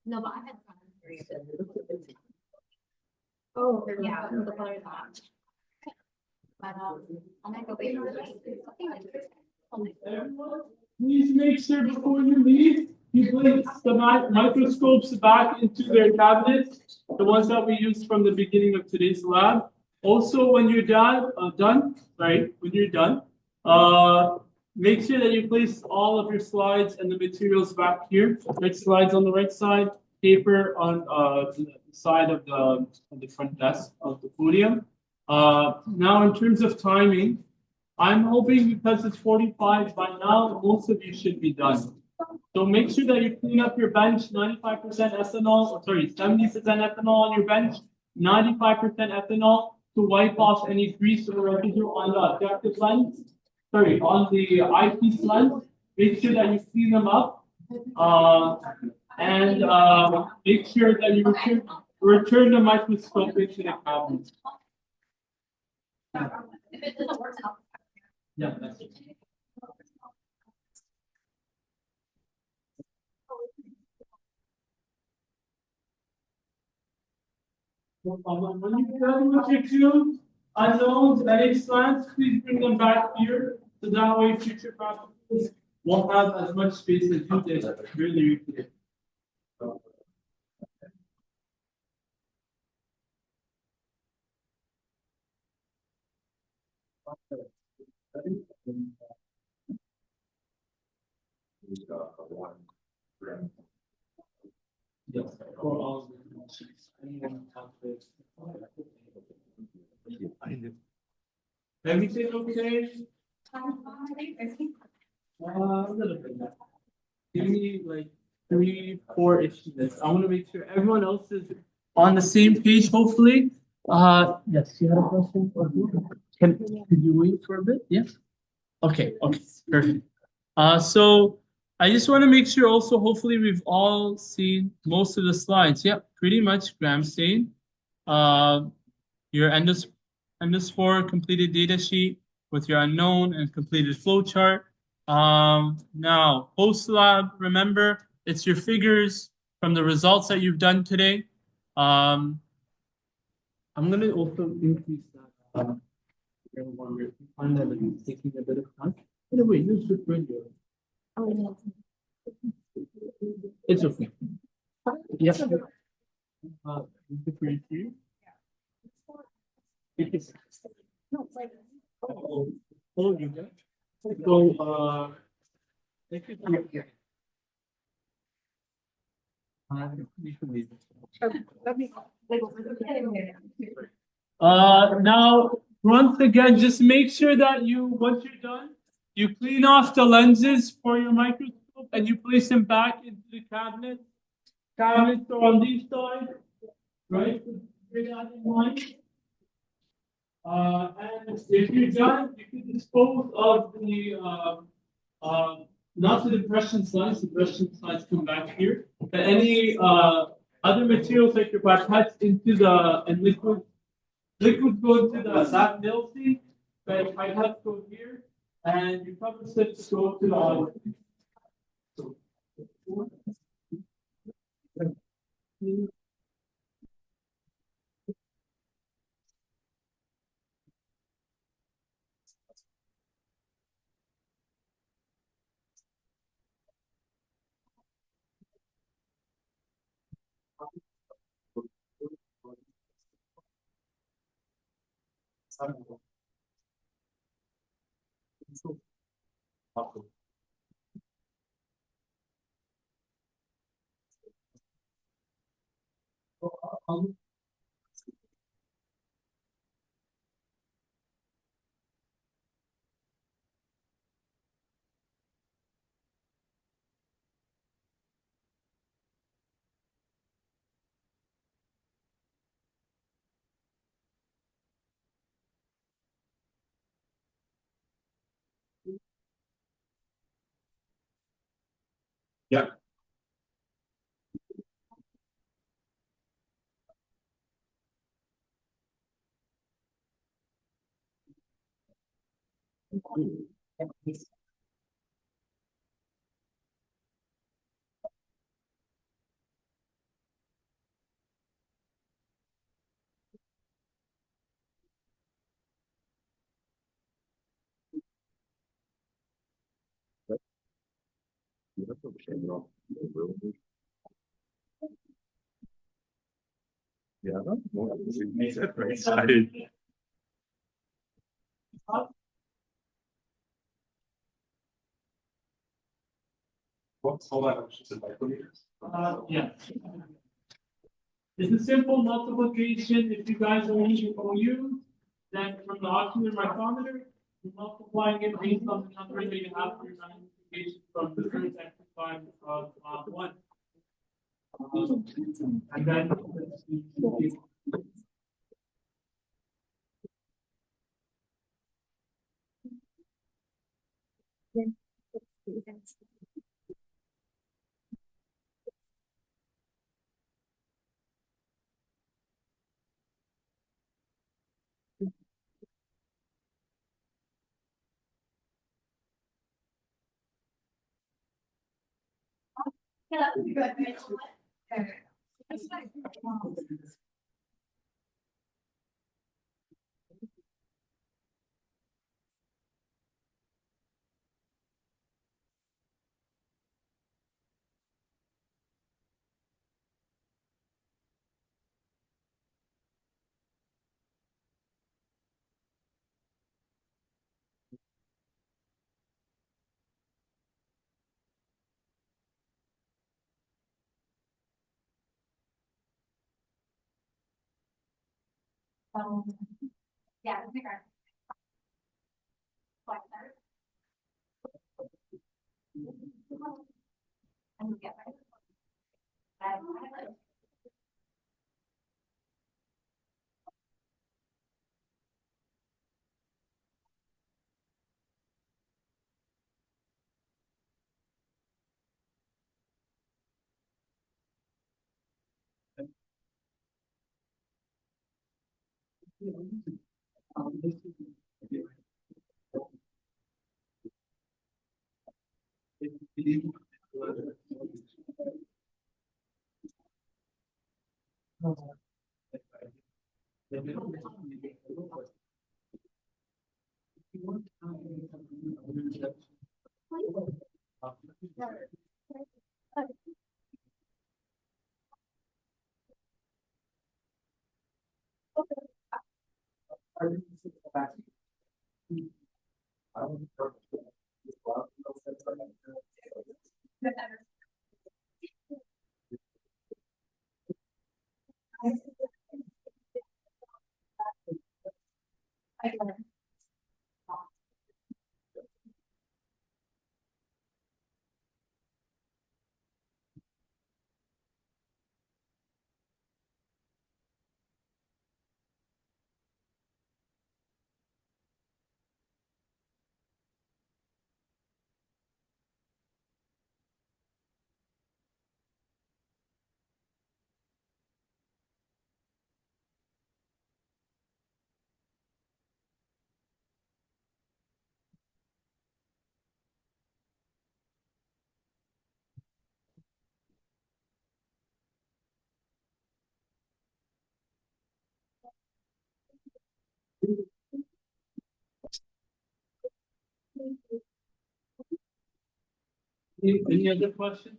No, but I had. Oh, yeah, the color is on. But, I'm gonna go wait for Everyone, please make sure before you leave, you place the microscopes back into their cabinets, the ones that we used from the beginning of today's lab. Also, when you're done, make sure that you place all of your slides and the materials back here. Next slides on the right side, paper on the side of the front desk of the podium. Now, in terms of timing, I'm hoping because it's 45 by now, most of you should be done. So make sure that you clean up your bench, 95% ethanol, or sorry, 70% ethanol on your bench, 95% ethanol to wipe off any grease or residue on the objective lens. Sorry, on the eyepiece lens. Make sure that you clean them up. And make sure that you return. return the microscope into the cabinet. If it doesn't work out. Yeah, that's it. No problem. When you're done with your two unknowns and explants, please bring them back here. So that way future practices won't have as much space as you did earlier today. Yes, for all of the anyone calculates. Everything okay? A little bit. Give me like 3-4 minutes. I want to make sure everyone else is on the same page, hopefully. Yes, you had a question? Could you wait for a bit? Yes. Okay, perfect. So I just want to make sure also, hopefully we've all seen most of the slides. Yep, pretty much gram stain. Your endospore completed data sheet with your unknown and completed flow chart. Now, post lab, remember, it's your figures from the results that you've done today. I'm going to also increase that. I find that it's taking a bit of time. Anyway, you should bring your. It's okay. Yes. No, it's like. Oh, you got. So, thank you. You can leave. Now, once again, just make sure that once you're done, you clean off the lenses for your microscope and you place them back into the cabinet. Cabinets are on these sides, right? Bear that in mind. And if you're done, you can dispose of the not the depression slides. The depression slides come back here. But any other materials like your pipettes into the and liquids go into that mill seat. But pipettes go here, and your cover slips go to the other. Yeah. Yeah, makes it very excited. What's all that? Just in micrometers? Yeah. It's a simple multiplication. If you guys are using OU, then from the ocular micrometer, you're multiplying it based on the number that you have for your multiplication from the first exercise of 1. And then Yeah, that would be good. That's fine. Yeah, I think I. Any other questions?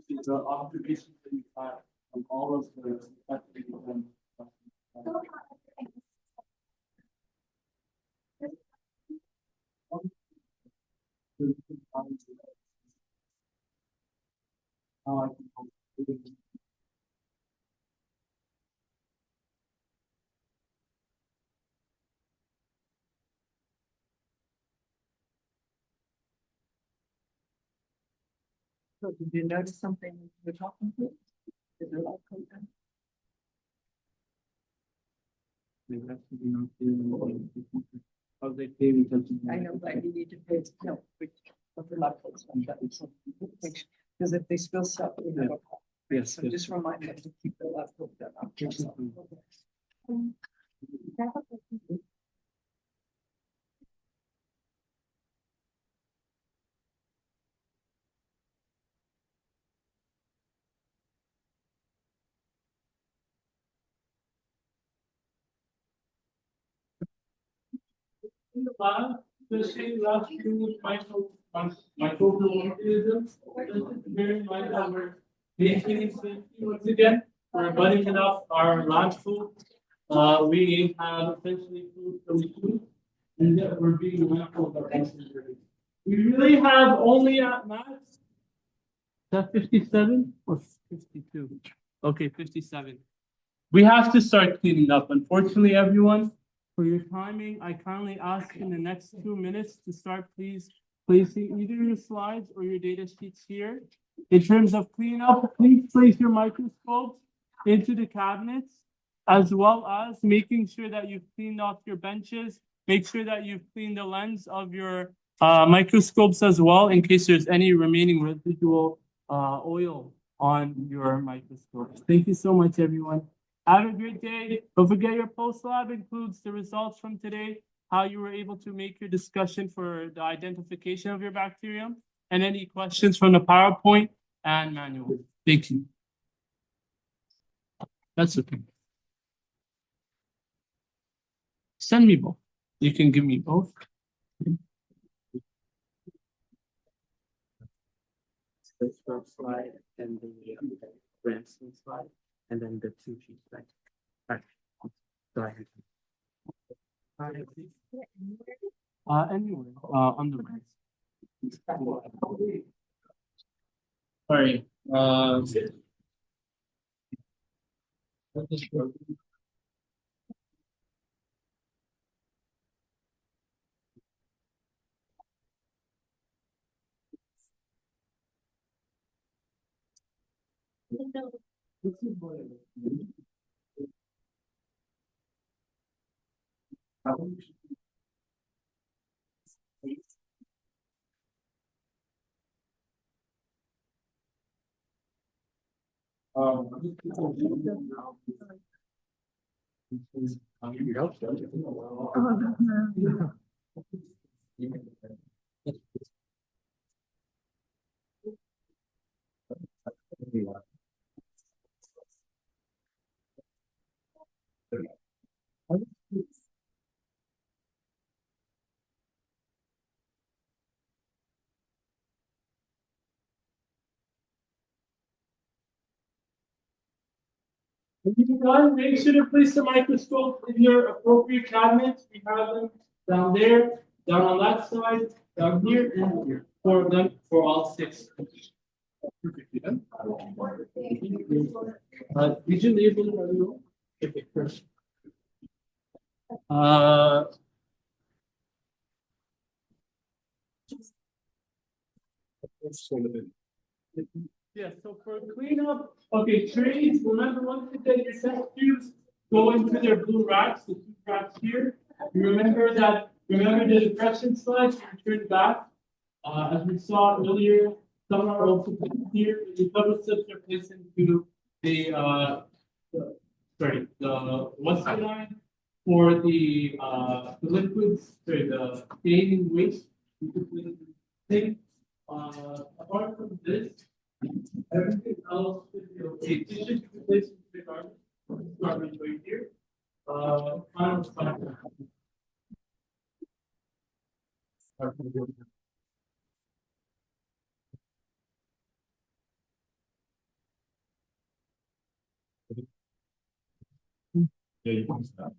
The observations that you have on all of the. So did you notice something you're talking to? Is there like content? How they pay attention. I know, but you need to pay, no, which, of the lactose, because if they spill stuff, we have a problem. Yes, So just remind them to keep the lactose down. In the lab, especially last year with microorganisms, very much that we're maintaining safety once again. We're budding it up our large food. We have essentially food from food, and that we're being mindful of our concentrations. We really have only at max. Is that 57 or 52? Okay, 57. We have to start cleaning up. Unfortunately, everyone, for your timing, I kindly ask in the next 2 minutes to start please placing either your slides or your data sheets here. In terms of cleanup, please place your microscopes into the cabinets, as well as making sure that you've cleaned off your benches. Make sure that you've cleaned the lens of your microscopes as well, in case there's any remaining residual oil on your microscopes. Thank you so much, everyone. Have a great day. Don't forget your post lab includes the results from today, how you were able to make your discussion for the identification of your bacterium, and any questions from the PowerPoint and manual. Thank you. That's okay. Send me both. You can give me both. This first slide and the Ramsey slide, and then the two sheets back. Right. Go ahead. Anyway, on the right. Sorry. Make sure to place the microscope in your appropriate cabinets. We have them down there, down on that side, down here, and here. 4 of them for all 6. Perfectly done. Did you label it earlier? Okay, first. Yeah, so for cleanup, okay, trays, remember once you get your test tubes, go into their blue racks, the 2 racks here. Remember the depression slides, return back. As we saw earlier, some are also put here, the cover slips are placed into the what's the line? For the liquids, sorry, the staining waste, you could put it in the thing. Apart from this, everything else should be okay. Tissues you can place into the garbage right here. Final slide. Yeah, you can stop.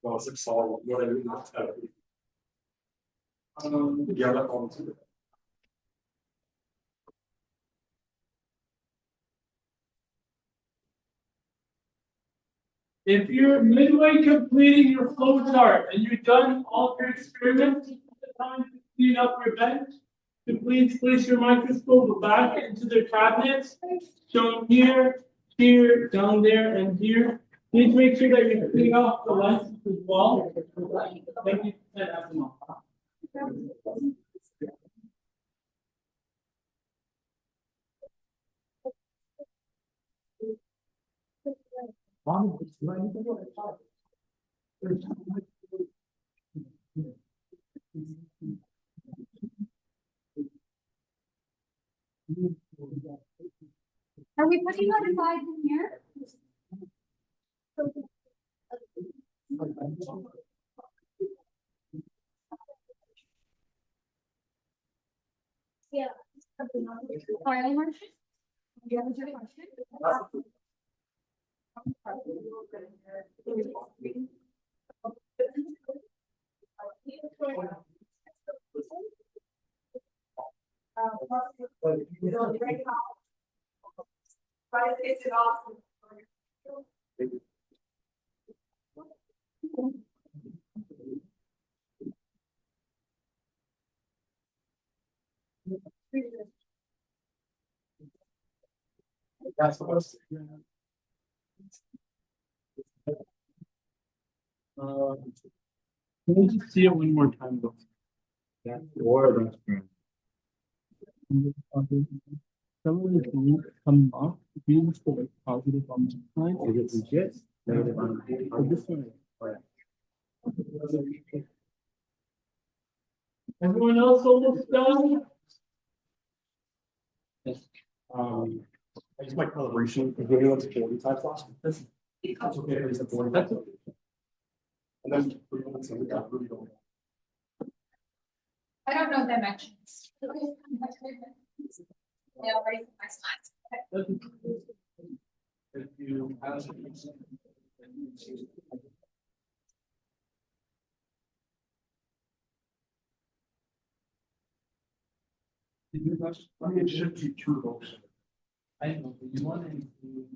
Well, it's like solid, what I mean, yeah, that one too. If you're midway completing your flow chart and you've done all your experiments, it's the time to clean up your bench. To please place your microscope back into the cabinets, shown here, here, down there, and here. Please make sure that you clean off the lenses as well. Thank you. Are we putting our slides in here? Yeah. Final question? Do you have a question? That's the most. Can we just see it one more time, though? Or that's. Some of the things come off, we just go like positive on the side. Is it legit? Negative on. So this one. Everyone else almost done? I use my calibration, because we went to 40 times last week. That's okay, I used 40. That's okay. And then we got really going. I don't know dimensions. Yeah, right, my slides. If you have. It should be true, folks. I know, but you want to include,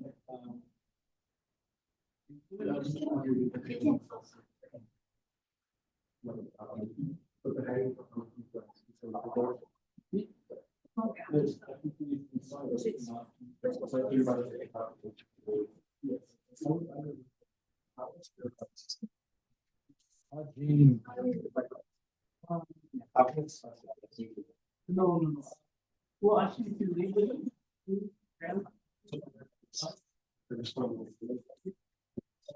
No. Well, actually, if you leave it. I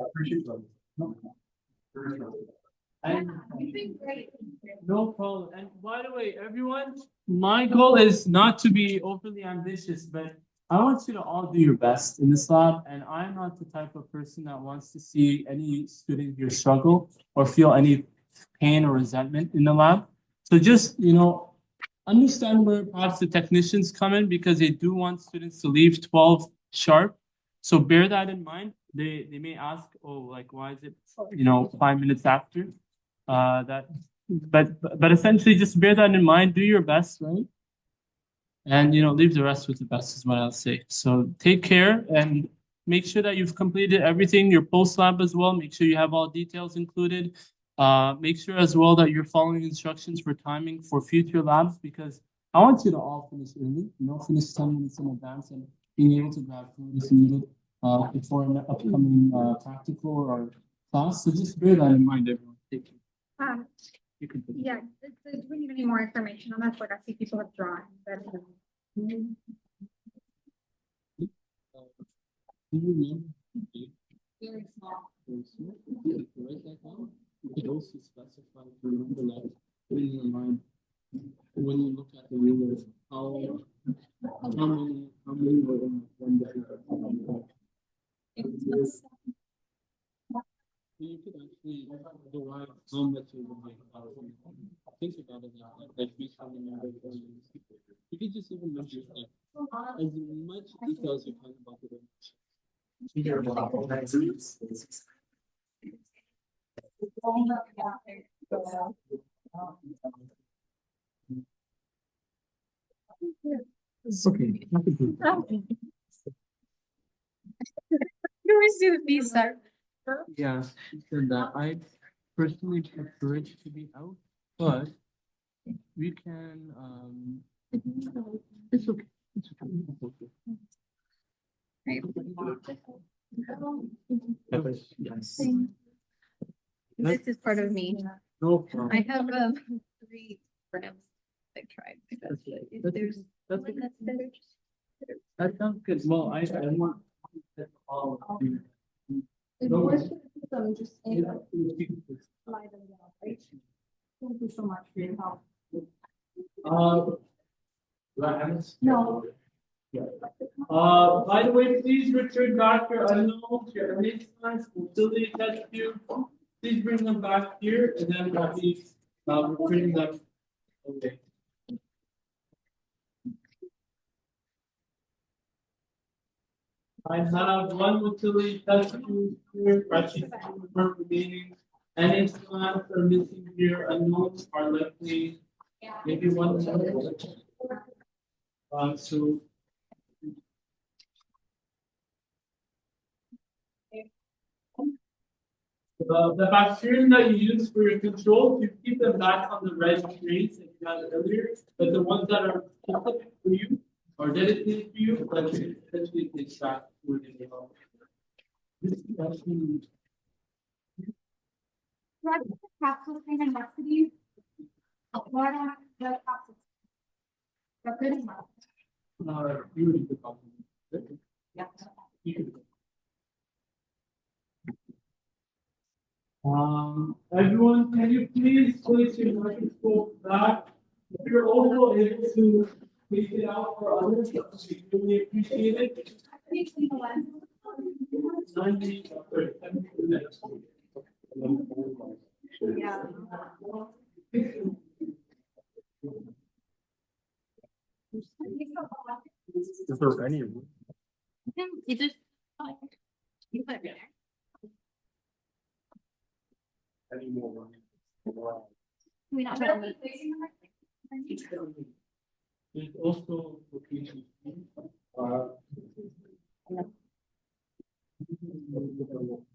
appreciate them. And You've been great. no problem. And by the way, everyone, my goal is not to be overly ambitious, but I want you to all do your best in this lab. And I'm not the type of person that wants to see any student here struggle or feel any pain or resentment in the lab. So just, understand where perhaps the technicians come in because they do want students to leave 12 sharp. So bear that in mind. They may ask, oh, like, why is it, 5 minutes after? But essentially just bear that in mind, do your best, right? And leave the rest with the best is what I'll say. So take care and make sure that you've completed everything, your post lab as well. Make sure you have all details included. Make sure as well that you're following instructions for timing for future labs because I want you to all finish early, finish 10 minutes in advance and being able to grab food if needed before an upcoming practical or class. So just bear that in mind, everyone. Take care. You can finish. Yeah, do we need any more information on that? Like I see people have drawn. Very small. You could also specify to remember that in your mind when you look at the ruler how think about it now, like based on the number of volumes. You could just even mention like as much detail as you can about the range. Okay. You always do the B side. Yeah, she said that I personally prefer it to be out, but we can, it's okay. It's okay. It's okay. Yes. This is part of me. No problem. I have 3 grams I tried. That's right. If That's- there's that's one okay. that's better, just. That sounds good. Well, I want. All of you. If No you worries. wish to put them just in, slide them down, right? Thank you so much for your help. No. By the way, please return back your unknowns, your enigmas, utility test tube. Please bring them back here and then we'll be returning them. Okay. I have 1 utility test tube here, actually 2 are remaining. Any slants are missing here, unknowns are likely maybe 1 more. So. The bacterium that you use for your control, you keep them back on the red trays that you had earlier, but the ones that are specific for you or dedicated for you, that you essentially take back for the development. This is actually Right, capsule thing and recipe. What are the capsules? The good one. you would be confident. Yeah. You could. Everyone, can you please place your microscope back? If you're also able to take it out for others, we really appreciate it. 90, sorry, 10%. Yeah. Is there any? You just, you put it there. Any more? We not. There's also location.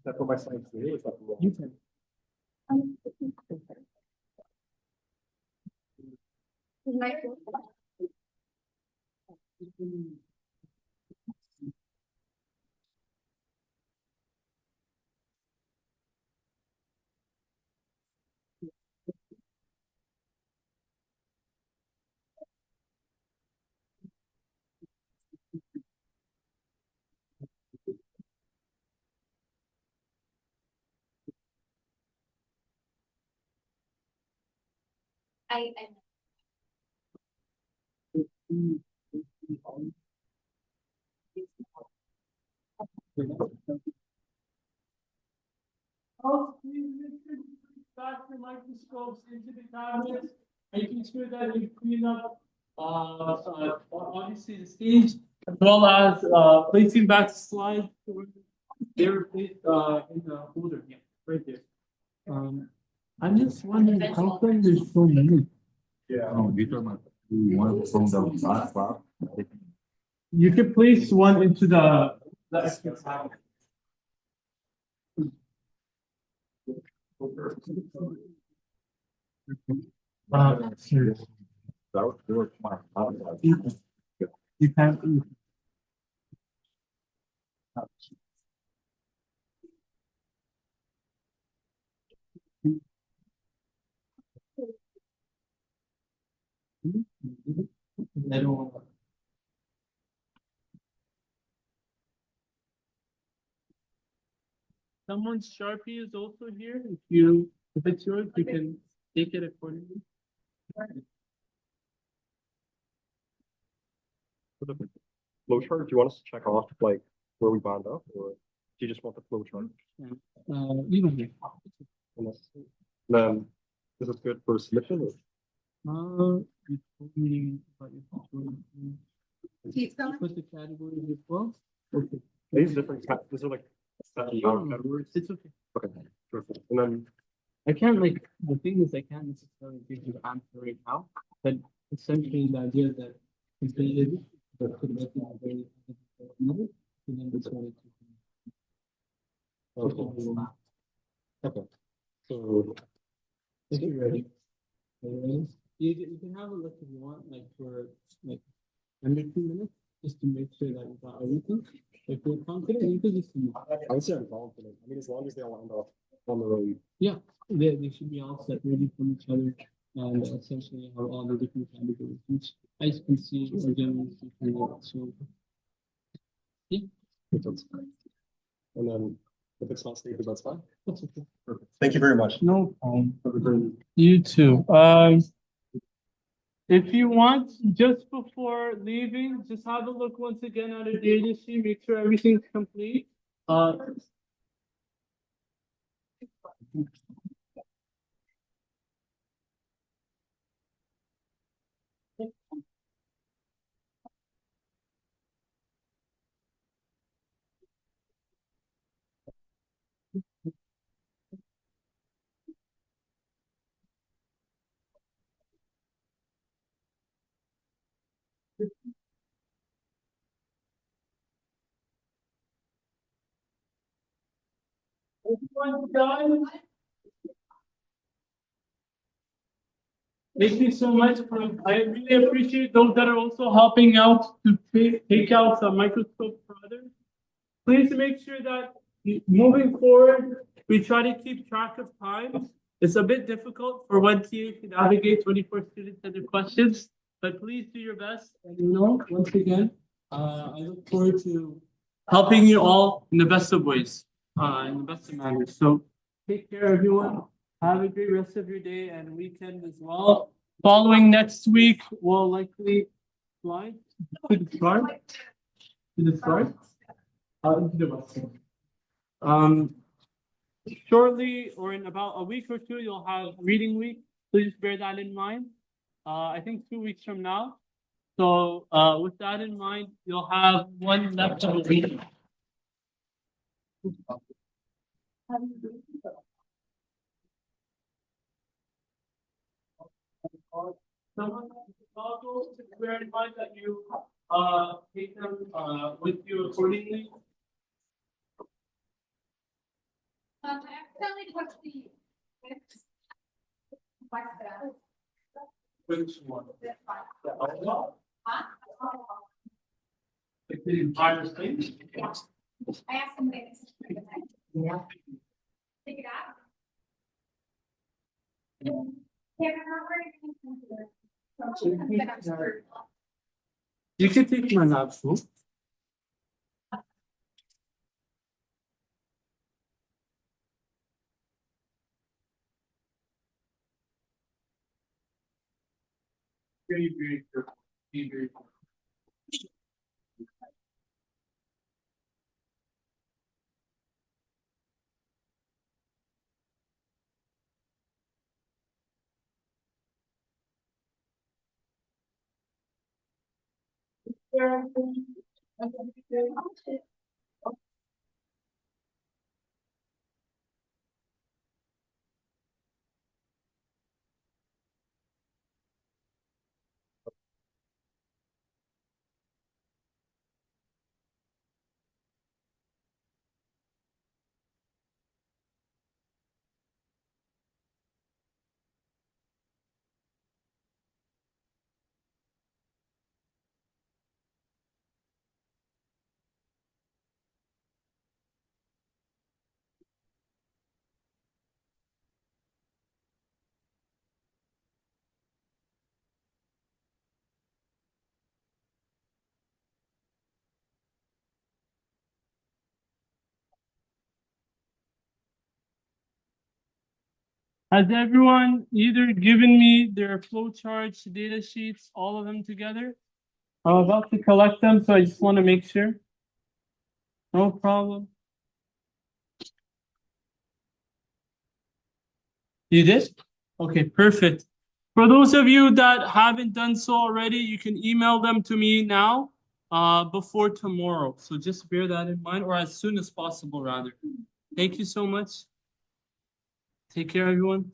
That for my science today, is that wrong? You can. I. Oh, please back your microscopes into the cabinets, making sure that you clean up, obviously the stage, as well as, placing back slides. They're placed, in the holder, yeah, right there. I'm just wondering how come there's so many? Yeah. One from the last part. You could place one into the extra cabinet. Sure. That was good. You can't. I don't. Someone's Sharpie is also here. If it's yours, you can take it accordingly. For the flow chart, do you want us to check off like where we bound up, or do you just want the flow chart? You know, And then, is this good for submission? Or You told me about your situation. You put the categories as well? Okay. These different, these are like categories. It's okay. Okay, perfect. And then, I can't like, the thing is I can't necessarily give you the answer right now, but essentially the idea that completed the could make it very and then it's going to okay, so, if you're ready. Are you ready? You can have a look if you want, like for like under 2 minutes, just to make sure that you got everything. If you're confident, you can just I would say I'm confident. I mean, as long as they all end up on the road. yeah, they should be all separated from each other and essentially have all the different categories, which I can see or generally speaking. So yeah, That's fine. And then if it's not stated, that's fine. that's okay. Perfect. Thank you very much. No problem. Have a great You too. If you want, just before leaving, just have a look once again at a data sheet, make sure everything's complete. Everyone done? Thank you so much for, I really appreciate those that are also helping out to take out the microscope for others. Please make sure that moving forward, we try to keep track of time. It's a bit difficult for one TA to navigate 24 students and their questions, but please do your best. And once again, I look forward to helping you all in the best of ways, in the best of manners. So take care, everyone. Have a great rest of your day and weekend as well. Following next week, we'll likely fly to the start. To the start. Into the Western. Shortly or in about a week or two, you'll have reading week. Please bear that in mind. I think 2 weeks from now. So with that in mind, you'll have one left of a week. Someone also bear in mind that you take them with you accordingly. I accidentally touched the. Which one? This one. The outlaw? Huh? Like the entire thing? I asked him if it's. Yeah. Take it out. Yeah, remember. You can take my laptop. Very careful. Be very careful. Has everyone either given me their flowcharts, data sheets, all of them together? I'm about to collect them, so I just want to make sure. No problem. You did? Okay, perfect. For those of you that haven't done so already, you can email them to me now, before tomorrow. So just bear that in mind, or as soon as possible, rather. Thank you so much. Take care, everyone.